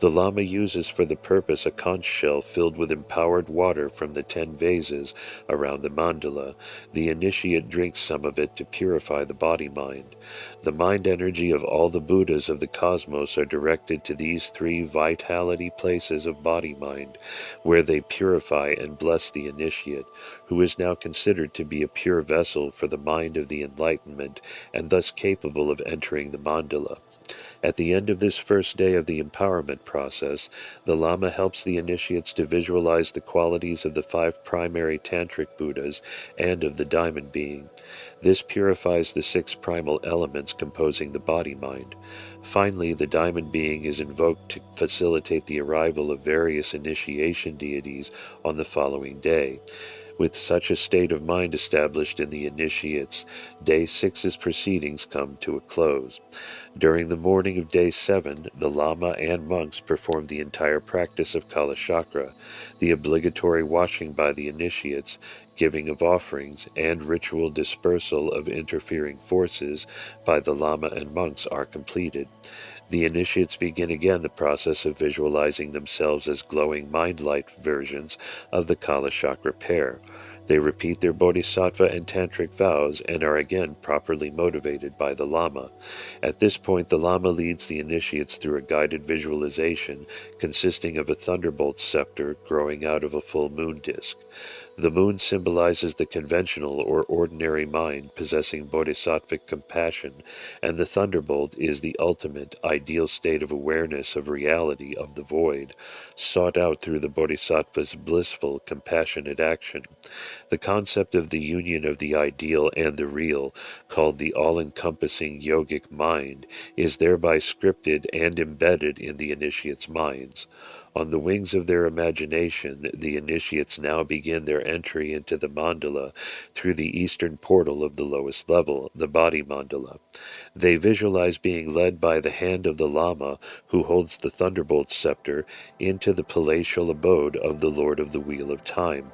Speaker 1: The Lama uses for the purpose a conch shell filled with empowered water from the 10 vases around the mandala. The initiate drinks some of it to purify the body-mind. The mind energy of all the Buddhas of the cosmos are directed to these 3 vitality places of body-mind, where they purify and bless the initiate, who is now considered to be a pure vessel for the mind of the enlightenment, and thus capable of entering the mandala. At the end of this first day of the empowerment process, the Lama helps the initiates to visualize the qualities of the 5 primary tantric Buddhas and of the diamond being. This purifies the 6 primal elements composing the body-mind. Finally, the diamond being is invoked to facilitate the arrival of various initiation deities on the following day. With such a state of mind established in the initiates, Day 6's proceedings come to a close. During the morning of Day 7, the Lama and monks perform the entire practice of Kalachakra, the obligatory washing by the initiates, giving of offerings, and ritual dispersal of interfering forces by the Lama and monks are completed. The initiates begin again the process of visualizing themselves as glowing mind-light versions of the Kalachakra pair. They repeat their bodhisattva and tantric vows and are again properly motivated by the Lama. At this point, the Lama leads the initiates through a guided visualization consisting of a thunderbolt scepter growing out of a full moon disk. The moon symbolizes the conventional or ordinary mind possessing bodhisattvic compassion, and the thunderbolt is the ultimate, ideal state of awareness of reality of the void, sought out through the bodhisattva's blissful, compassionate action. The concept of the union of the ideal and the real, called the all-encompassing yogic mind, is thereby scripted and embedded in the initiates' minds. On the wings of their imagination, the initiates now begin their entry into the mandala through the eastern portal of the lowest level, the body mandala. They visualize being led by the hand of the Lama, who holds the thunderbolt scepter, into the palatial abode of the Lord of the Wheel of Time.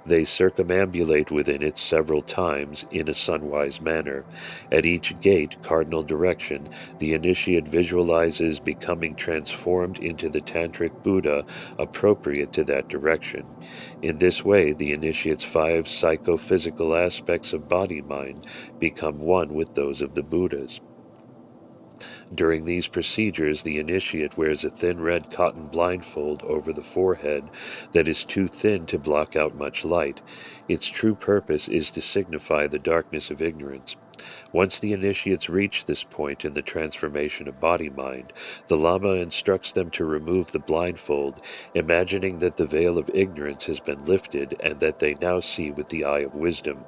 Speaker 1: They circumambulate within it several times in a sunwise manner. At each gate, cardinal direction, the initiate visualizes becoming transformed into the tantric Buddha appropriate to that direction. In this way, the initiate's 5 psychophysical aspects of body-mind become one with those of the Buddhas. During these procedures, the initiate wears a thin red cotton blindfold over the forehead that is too thin to block out much light. Its true purpose is to signify the darkness of ignorance. Once the initiates reach this point in the transformation of body-mind, the Lama instructs them to remove the blindfold, imagining that the veil of ignorance has been lifted and that they now see with the eye of wisdom.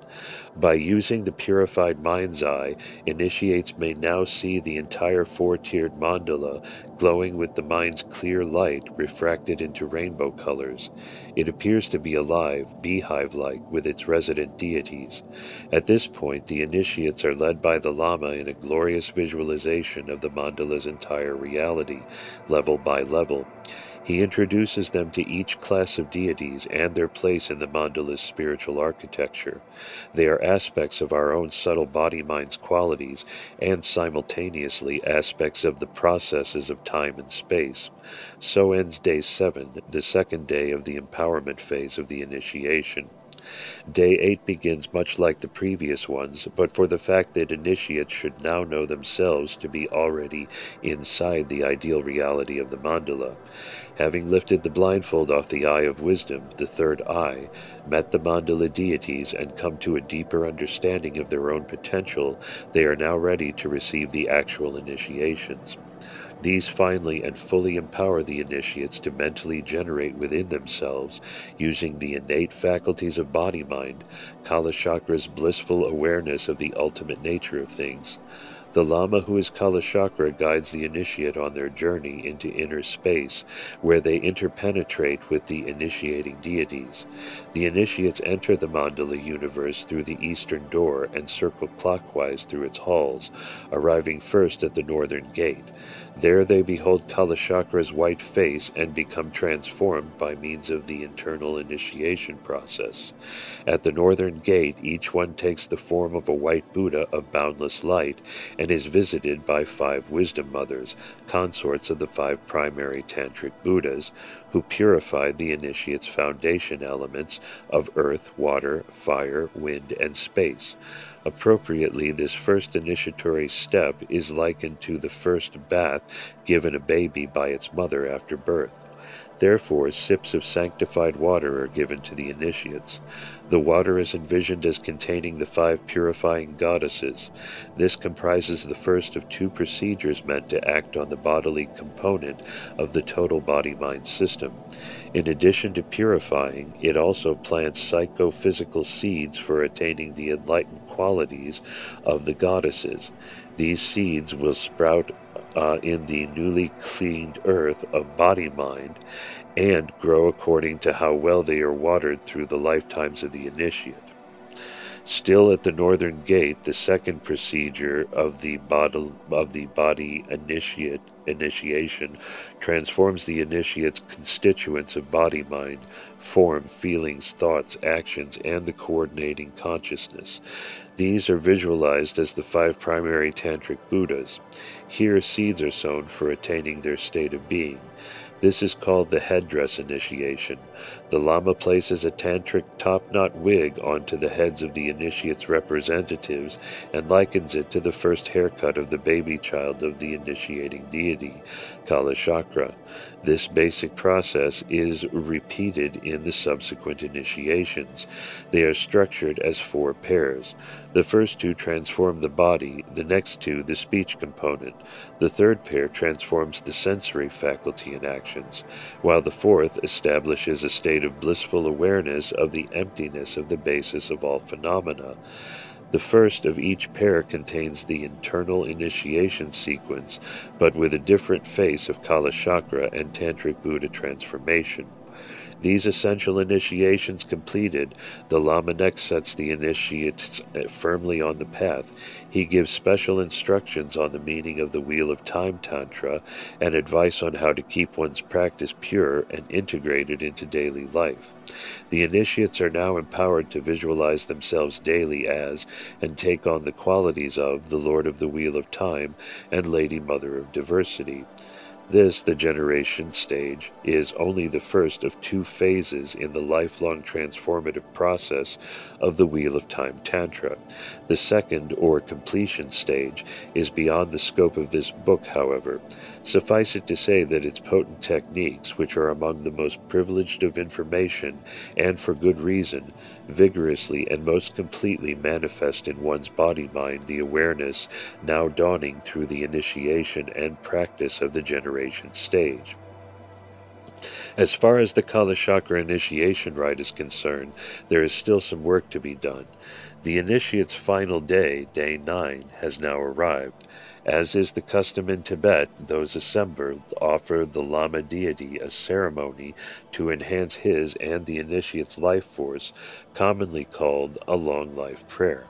Speaker 1: By using the purified mind's eye, initiates may now see the entire 4-tiered mandala glowing with the mind's clear light refracted into rainbow colors. It appears to be alive, beehive-like, with its resident deities. At this point, the initiates are led by the Lama in a glorious visualization of the mandala's entire reality, level by level. He introduces them to each class of deities and their place in the mandala's spiritual architecture. They are aspects of our own subtle body-mind's qualities and simultaneously aspects of the processes of time and space. So ends Day 7, the second day of the empowerment phase of the initiation. Day 8 begins much like the previous ones, but for the fact that initiates should now know themselves to be already inside the ideal reality of the mandala. Having lifted the blindfold off the eye of wisdom, the third eye, met the mandala deities and come to a deeper understanding of their own potential, they are now ready to receive the actual initiations. These finally and fully empower the initiates to mentally generate within themselves, using the innate faculties of body-mind, Kalachakra's blissful awareness of the ultimate nature of things. The Lama who is Kalachakra guides the initiate on their journey into inner space, where they interpenetrate with the initiating deities. The initiates enter the mandala universe through the eastern door and circle clockwise through its halls, arriving first at the northern gate. There they behold Kalachakra's white face and become transformed by means of the internal initiation process. At the northern gate, each one takes the form of a white Buddha of boundless light and is visited by 5 wisdom mothers, consorts of the 5 primary tantric Buddhas, who purified the initiate's foundation elements of earth, water, fire, wind, and space. Appropriately, this first initiatory step is likened to the first bath given a baby by its mother after birth. Therefore, sips of sanctified water are given to the initiates. The water is envisioned as containing the 5 purifying goddesses. This comprises the first of 2 procedures meant to act on the bodily component of the total body-mind system. In addition to purifying, it also plants psychophysical seeds for attaining the enlightened qualities of the goddesses. These seeds will sprout in the newly cleaned earth of body-mind and grow according to how well they are watered through the lifetimes of the initiate. Still at the northern gate, the second procedure of the body initiation transforms the initiate's constituents of body-mind, form, feelings, thoughts, actions, and the coordinating consciousness. These are visualized as the 5 primary tantric Buddhas. Here seeds are sown for attaining their state of being. This is called the headdress initiation. The Lama places a tantric top-knot wig onto the heads of the initiate's representatives and likens it to the first haircut of the baby child of the initiating deity, Kalachakra. This basic process is repeated in the subsequent initiations. They are structured as 4 pairs. The first 2 transform the body, the next 2 the speech component. The third pair transforms the sensory faculty and actions, while the fourth establishes a state of blissful awareness of the emptiness of the basis of all phenomena. The first of each pair contains the internal initiation sequence, but with a different face of Kalachakra and Tantric Buddha transformation. These essential initiations completed, the Lama next sets the initiates firmly on the path. He gives special instructions on the meaning of the Wheel of Time Tantra and advice on how to keep one's practice pure and integrated into daily life. The initiates are now empowered to visualize themselves daily as, and take on the qualities of, the Lord of the Wheel of Time and Lady Mother of Diversity. This, the generation stage, is only the first of 2 phases in the lifelong transformative process of the Wheel of Time Tantra. The second, or completion stage, is beyond the scope of this book, however. Suffice it to say that its potent techniques, which are among the most privileged of information, and for good reason, vigorously and most completely manifest in one's body-mind the awareness now dawning through the initiation and practice of the generation stage. As far as the Kalachakra initiation rite is concerned, there is still some work to be done. The initiate's final day, day 9, has now arrived. As is the custom in Tibet, those assembled offer the Lama deity a ceremony to enhance his and the initiate's life force, commonly called a long life prayer.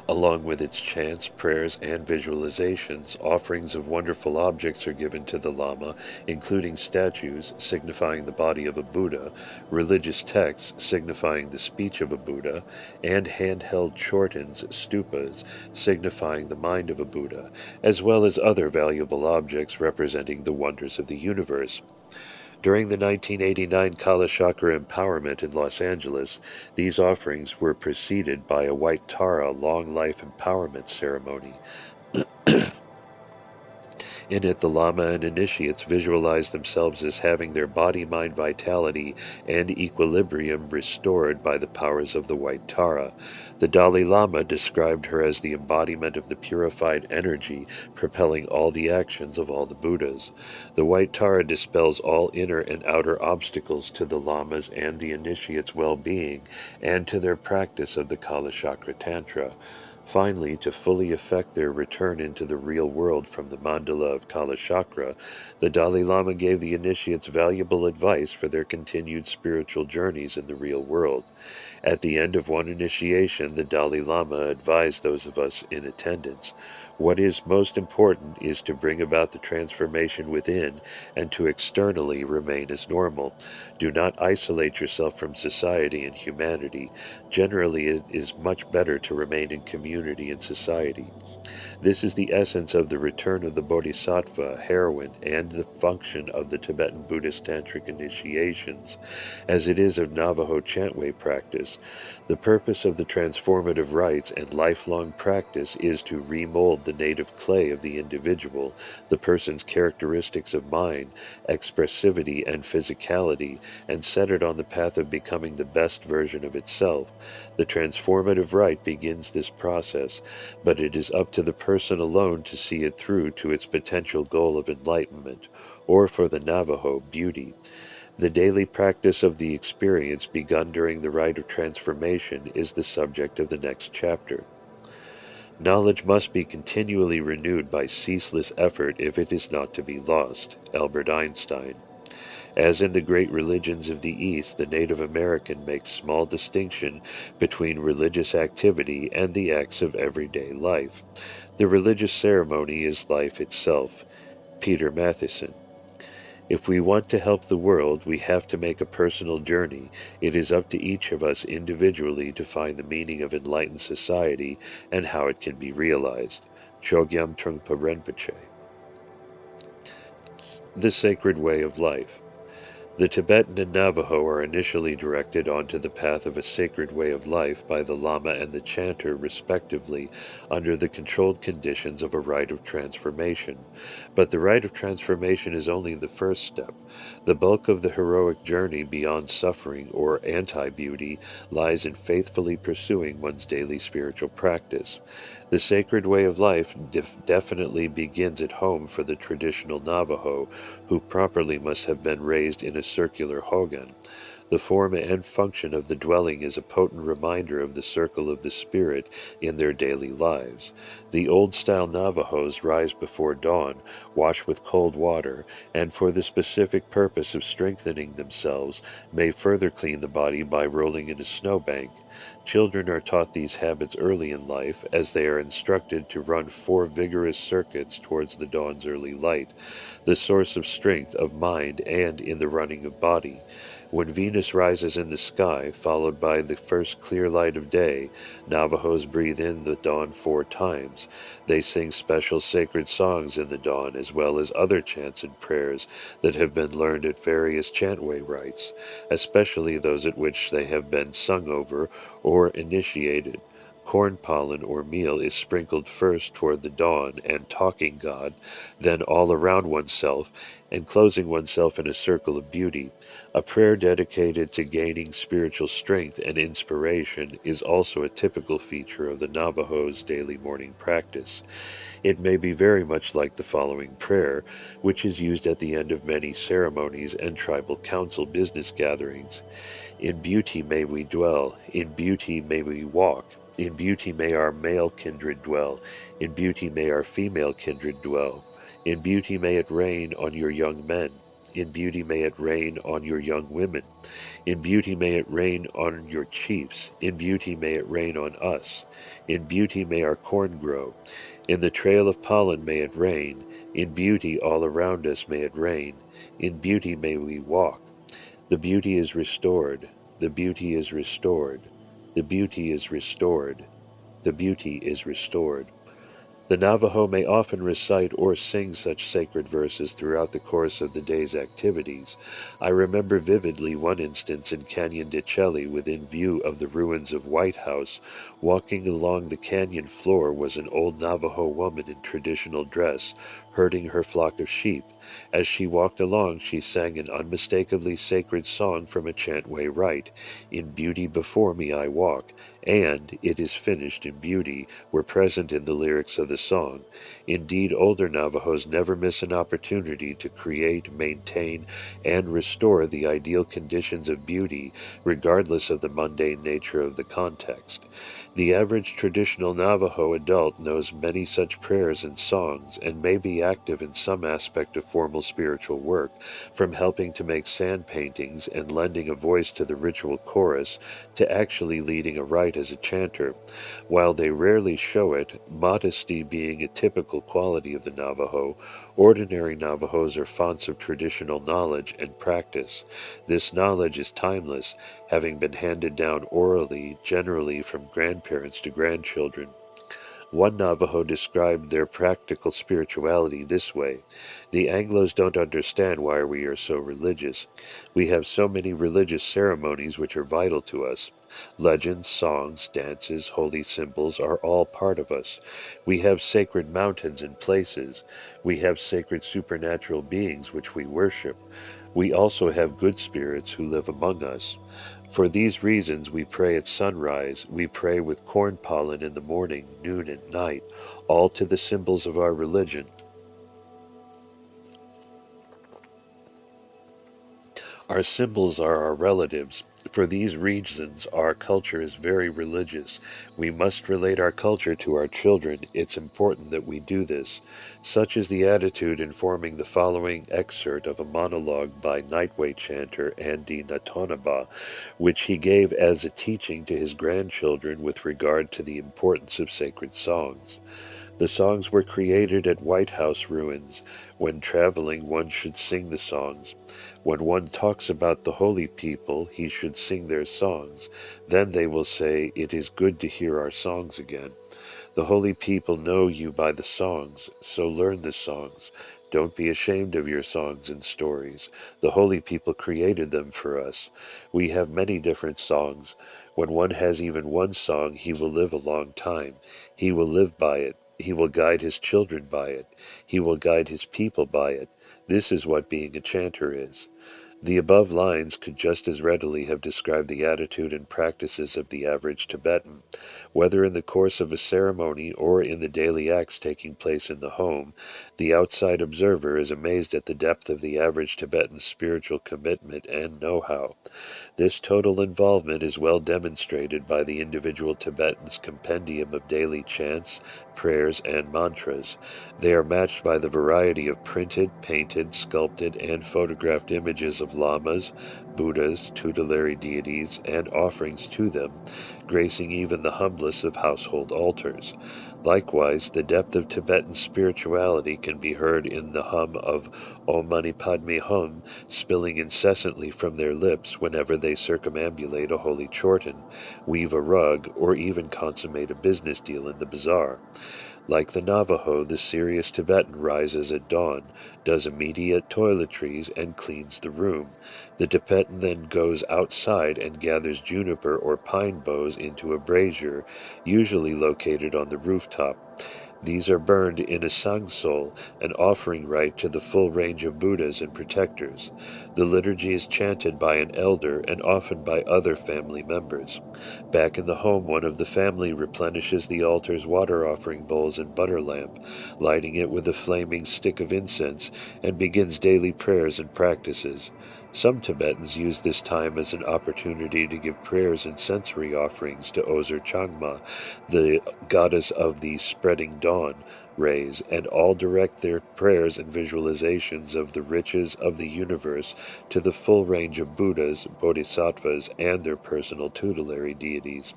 Speaker 1: Along with its chants, prayers, and visualizations, offerings of wonderful objects are given to the Lama, including statues signifying the body of a Buddha, religious texts signifying the speech of a Buddha, and handheld chortens, stupas, signifying the mind of a Buddha, as well as other valuable objects representing the wonders of the universe. During the 1989 Kalachakra Empowerment in Los Angeles, these offerings were preceded by a White Tara Long Life Empowerment ceremony. In it, the Lama and initiates visualize themselves as having their body-mind vitality and equilibrium restored by the powers of the White Tara. The Dalai Lama described her as the embodiment of the purified energy propelling all the actions of all the Buddhas. The White Tara dispels all inner and outer obstacles to the Lamas and the initiates' well-being and to their practice of the Kalachakra Tantra. Finally, to fully effect their return into the real world from the mandala of Kalachakra, the Dalai Lama gave the initiates valuable advice for their continued spiritual journeys in the real world. At the end of one initiation, the Dalai Lama advised those of us in attendance, "What is most important is to bring about the transformation within and to externally remain as normal. Do not isolate yourself from society and humanity. Generally, it is much better to remain in community and society." This is the essence of the return of the Bodhisattva, heroine, and the function of the Tibetan Buddhist Tantric initiations, as it is of Navajo chantway practice. The purpose of the transformative rites and lifelong practice is to remold the native clay of the individual, the person's characteristics of mind, expressivity, and physicality, and set it on the path of becoming the best version of itself. The transformative rite begins this process, but it is up to the person alone to see it through to its potential goal of enlightenment, or for the Navajo, beauty. The daily practice of the experience begun during the rite of transformation is the subject of the next chapter. Knowledge must be continually renewed by ceaseless effort if it is not to be lost. Albert Einstein. As in the great religions of the East, the Native American makes small distinction between religious activity and the acts of everyday life. The religious ceremony is life itself. Peter Matheson. If we want to help the world, we have to make a personal journey. It is up to each of us individually to find the meaning of enlightened society and how it can be realized. Chogyam Trungpa Rinpoche. The Sacred Way of Life. The Tibetan and Navajo are initially directed onto the path of a sacred way of life by the Lama and the chanter, respectively, under the controlled conditions of a rite of transformation. But the rite of transformation is only the first step. The bulk of the heroic journey beyond suffering, or anti-beauty, lies in faithfully pursuing one's daily spiritual practice. The sacred way of life definitely begins at home for the traditional Navajo, who properly must have been raised in a circular hogan. The form and function of the dwelling is a potent reminder of the circle of the spirit in their daily lives. The old-style Navajos rise before dawn, wash with cold water, and for the specific purpose of strengthening themselves, may further clean the body by rolling in a snowbank. Children are taught these habits early in life, as they are instructed to run 4 vigorous circuits towards the dawn's early light, the source of strength of mind and in the running of body. When Venus rises in the sky, followed by the first clear light of day, Navajos breathe in the dawn 4 times. They sing special sacred songs in the dawn, as well as other chants and prayers that have been learned at various chantway rites, especially those at which they have been sung over or initiated. Corn pollen or meal is sprinkled first toward the dawn and talking god, then all around oneself, and closing oneself in a circle of beauty. A prayer dedicated to gaining spiritual strength and inspiration is also a typical feature of the Navajo's daily morning practice. It may be very much like the following prayer, which is used at the end of many ceremonies and tribal council business gatherings. In beauty may we dwell, in beauty may we walk, in beauty may our male kindred dwell, in beauty may our female kindred dwell. In beauty may it rain on your young men, in beauty may it rain on your young women, in beauty may it rain on your chiefs, in beauty may it rain on us, in beauty may our corn grow, in the trail of pollen may it rain, in beauty all around us may it rain, in beauty may we walk. The beauty is restored, the beauty is restored, the beauty is restored, the beauty is restored. The Navajo may often recite or sing such sacred verses throughout the course of the day's activities. I remember vividly one instance in Canyon de Chelly within view of the ruins of White House. Walking along the canyon floor was an old Navajo woman in traditional dress, herding her flock of sheep. As she walked along, she sang an unmistakably sacred song from a chantway rite, "In beauty before me I walk," and "It is finished in beauty" were present in the lyrics of the song. Indeed, older Navajos never miss an opportunity to create, maintain, and restore the ideal conditions of beauty, regardless of the mundane nature of the context. The average traditional Navajo adult knows many such prayers and songs, and may be active in some aspect of formal spiritual work, from helping to make sand paintings and lending a voice to the ritual chorus, to actually leading a rite as a chanter. While they rarely show it, modesty being a typical quality of the Navajo, ordinary Navajos are fonts of traditional knowledge and practice. This knowledge is timeless, having been handed down orally, generally from grandparents to grandchildren. One Navajo described their practical spirituality this way: "The Anglos don't understand why we are so religious. We have so many religious ceremonies which are vital to us. Legends, songs, dances, holy symbols are all part of us. We have sacred mountains and places. We have sacred supernatural beings which we worship. We also have good spirits who live among us. For these reasons we pray at sunrise, we pray with corn pollen in the morning, noon, and night, all to the symbols of our religion. Our symbols are our relatives. For these reasons, our culture is very religious. We must relate our culture to our children. It's important that we do this." Such is the attitude informing the following excerpt of a monologue by nightway chanter Andy Natonaba, which he gave as a teaching to his grandchildren with regard to the importance of sacred songs. The songs were created at White House ruins. When traveling, one should sing the songs. When one talks about the holy people, he should sing their songs. Then they will say, "It is good to hear our songs again." The holy people know you by the songs, so learn the songs. Don't be ashamed of your songs and stories. The holy people created them for us. We have many different songs. When one has even one song, he will live a long time. He will live by it. He will guide his children by it. He will guide his people by it. This is what being a chanter is. The above lines could just as readily have described the attitude and practices of the average Tibetan. Whether in the course of a ceremony or in the daily acts taking place in the home, the outside observer is amazed at the depth of the average Tibetan's spiritual commitment and know-how. This total involvement is well demonstrated by the individual Tibetan's compendium of daily chants, prayers, and mantras. They are matched by the variety of printed, painted, sculpted, and photographed images of lamas, Buddhas, tutelary deities, and offerings to them, gracing even the humblest of household altars. Likewise, the depth of Tibetan spirituality can be heard in the hum of Om Mani Padme Hum spilling incessantly from their lips whenever they circumambulate a holy chorten, weave a rug, or even consummate a business deal in the bazaar. Like the Navajo, the serious Tibetan rises at dawn, does immediate toiletries, and cleans the room. The Tibetan then goes outside and gathers juniper or pine boughs into a brazier, usually located on the rooftop. These are burned in a sangsol, an offering rite to the full range of Buddhas and protectors. The liturgy is chanted by an elder and often by other family members. Back in the home, one of the family replenishes the altar's water offering bowls and butter lamp, lighting it with a flaming stick of incense, and begins daily prayers and practices. Some Tibetans use this time as an opportunity to give prayers and sensory offerings to Ozer Changma, the goddess of the spreading dawn rays, and all direct their prayers and visualizations of the riches of the universe to the full range of Buddhas, Bodhisattvas, and their personal tutelary deities.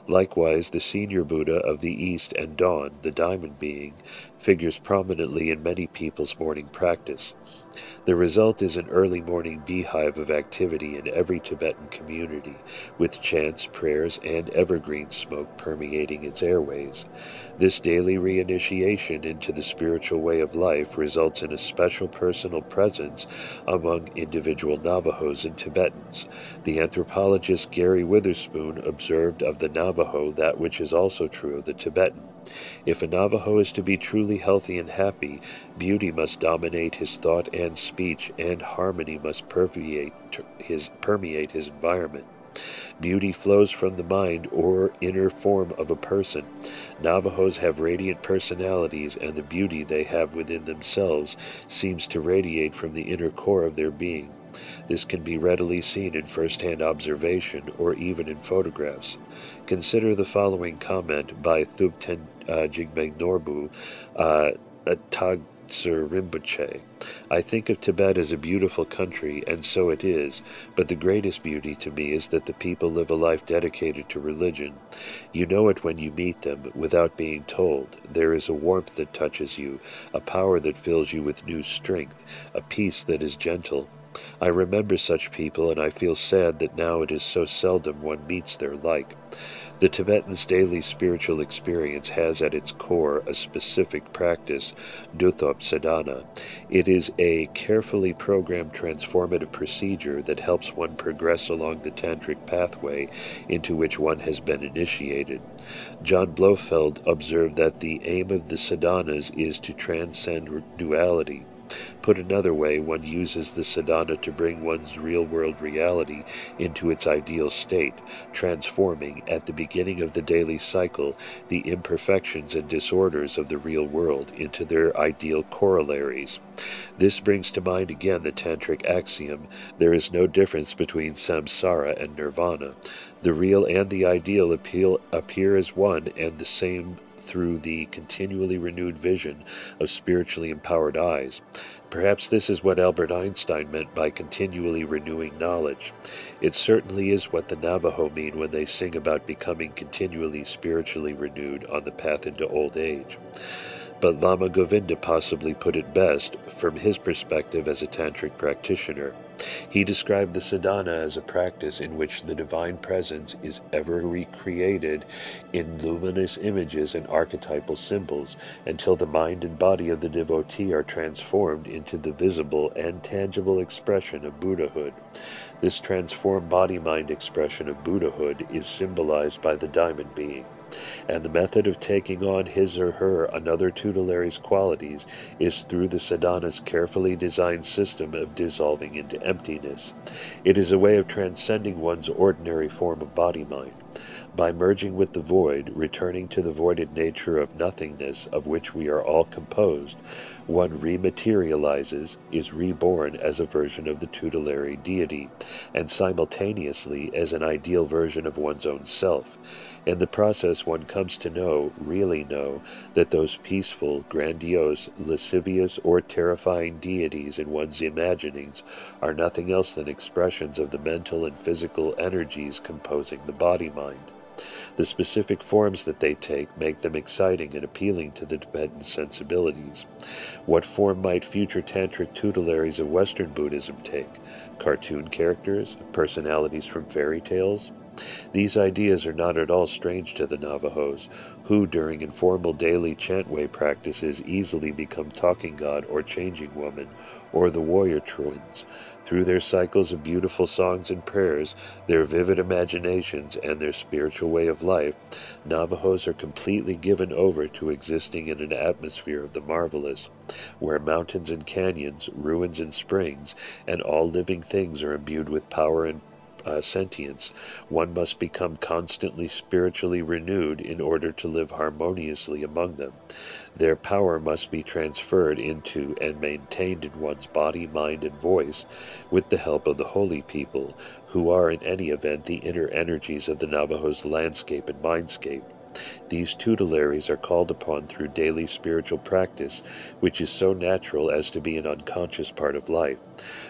Speaker 1: Likewise, the senior Buddha of the East and Dawn, the diamond being, figures prominently in many people's morning practice. The result is an early morning beehive of activity in every Tibetan community, with chants, prayers, and evergreen smoke permeating its airways. This daily reinitiation into the spiritual way of life results in a special personal presence among individual Navajos and Tibetans. The anthropologist Gary Witherspoon observed of the Navajo that which is also true of the Tibetan. If a Navajo is to be truly healthy and happy, beauty must dominate his thought and speech, and harmony must permeate his environment. Beauty flows from the mind or inner form of a person. Navajos have radiant personalities, and the beauty they have within themselves seems to radiate from the inner core of their being. This can be readily seen in first-hand observation or even in photographs. Consider the following comment by Thubten Jigme Norbu, Tagtse Rinpoche. I think of Tibet as a beautiful country, and so it is, but the greatest beauty to me is that the people live a life dedicated to religion. You know it when you meet them, without being told. There is a warmth that touches you, a power that fills you with new strength, a peace that is gentle. I remember such people, and I feel sad that now it is so seldom one meets their like. The Tibetan's daily spiritual experience has at its core a specific practice, Duthop Sadhana. It is a carefully programmed transformative procedure that helps one progress along the tantric pathway into which one has been initiated. John Blofeld observed that the aim of the sadhanas is to transcend duality. Put another way, one uses the sadhana to bring one's real-world reality into its ideal state, transforming, at the beginning of the daily cycle, the imperfections and disorders of the real world into their ideal corollaries. This brings to mind again the tantric axiom, there is no difference between samsara and nirvana. The real and the ideal appear as one and the same through the continually renewed vision of spiritually empowered eyes. Perhaps this is what Albert Einstein meant by continually renewing knowledge. It certainly is what the Navajo mean when they sing about becoming continually spiritually renewed on the path into old age. but Lama Govinda possibly put it best from his perspective as a tantric practitioner. He described the sadhana as a practice in which the divine presence is ever recreated in luminous images and archetypal symbols until the mind and body of the devotee are transformed into the visible and tangible expression of Buddhahood. This transformed body-mind expression of Buddhahood is symbolized by the diamond being, and the method of taking on his or her another tutelary's qualities is through the sadhana's carefully designed system of dissolving into emptiness. It is a way of transcending one's ordinary form of body-mind. By merging with the void, returning to the voided nature of nothingness of which we are all composed, one rematerializes, is reborn as a version of the tutelary deity, and simultaneously as an ideal version of one's own self. In the process, one comes to know, really know, that those peaceful, grandiose, lascivious, or terrifying deities in one's imaginings are nothing else than expressions of the mental and physical energies composing the body-mind. The specific forms that they take make them exciting and appealing to the Tibetan sensibilities. What form might future tantric tutelaries of Western Buddhism take? Cartoon characters? Personalities from fairy tales? These ideas are not at all strange to the Navajos, who during informal daily chantway practices easily become talking god or changing woman, or the warrior twins. Through their cycles of beautiful songs and prayers, their vivid imaginations, and their spiritual way of life, Navajos are completely given over to existing in an atmosphere of the marvelous, where mountains and canyons, ruins and springs, and all living things are imbued with power and sentience. One must become constantly spiritually renewed in order to live harmoniously among them. Their power must be transferred into and maintained in one's body, mind, and voice with the help of the holy people, who are in any event the inner energies of the Navajos' landscape and mindscape. These tutelaries are called upon through daily spiritual practice, which is so natural as to be an unconscious part of life.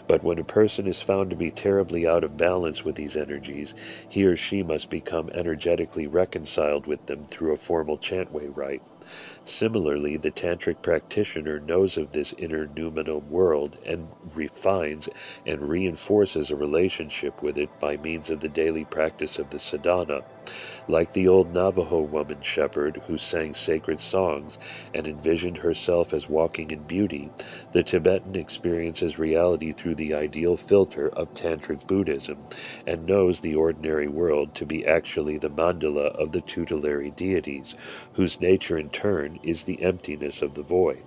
Speaker 1: But when a person is found to be terribly out of balance with these energies, he or she must become energetically reconciled with them through a formal chantway rite. Similarly, the tantric practitioner knows of this inner noumenal world and refines and reinforces a relationship with it by means of the daily practice of the sadhana. Like the old Navajo woman shepherd who sang sacred songs and envisioned herself as walking in beauty, the Tibetan experiences reality through the ideal filter of tantric Buddhism and knows the ordinary world to be actually the mandala of the tutelary deities, whose nature in turn is the emptiness of the void.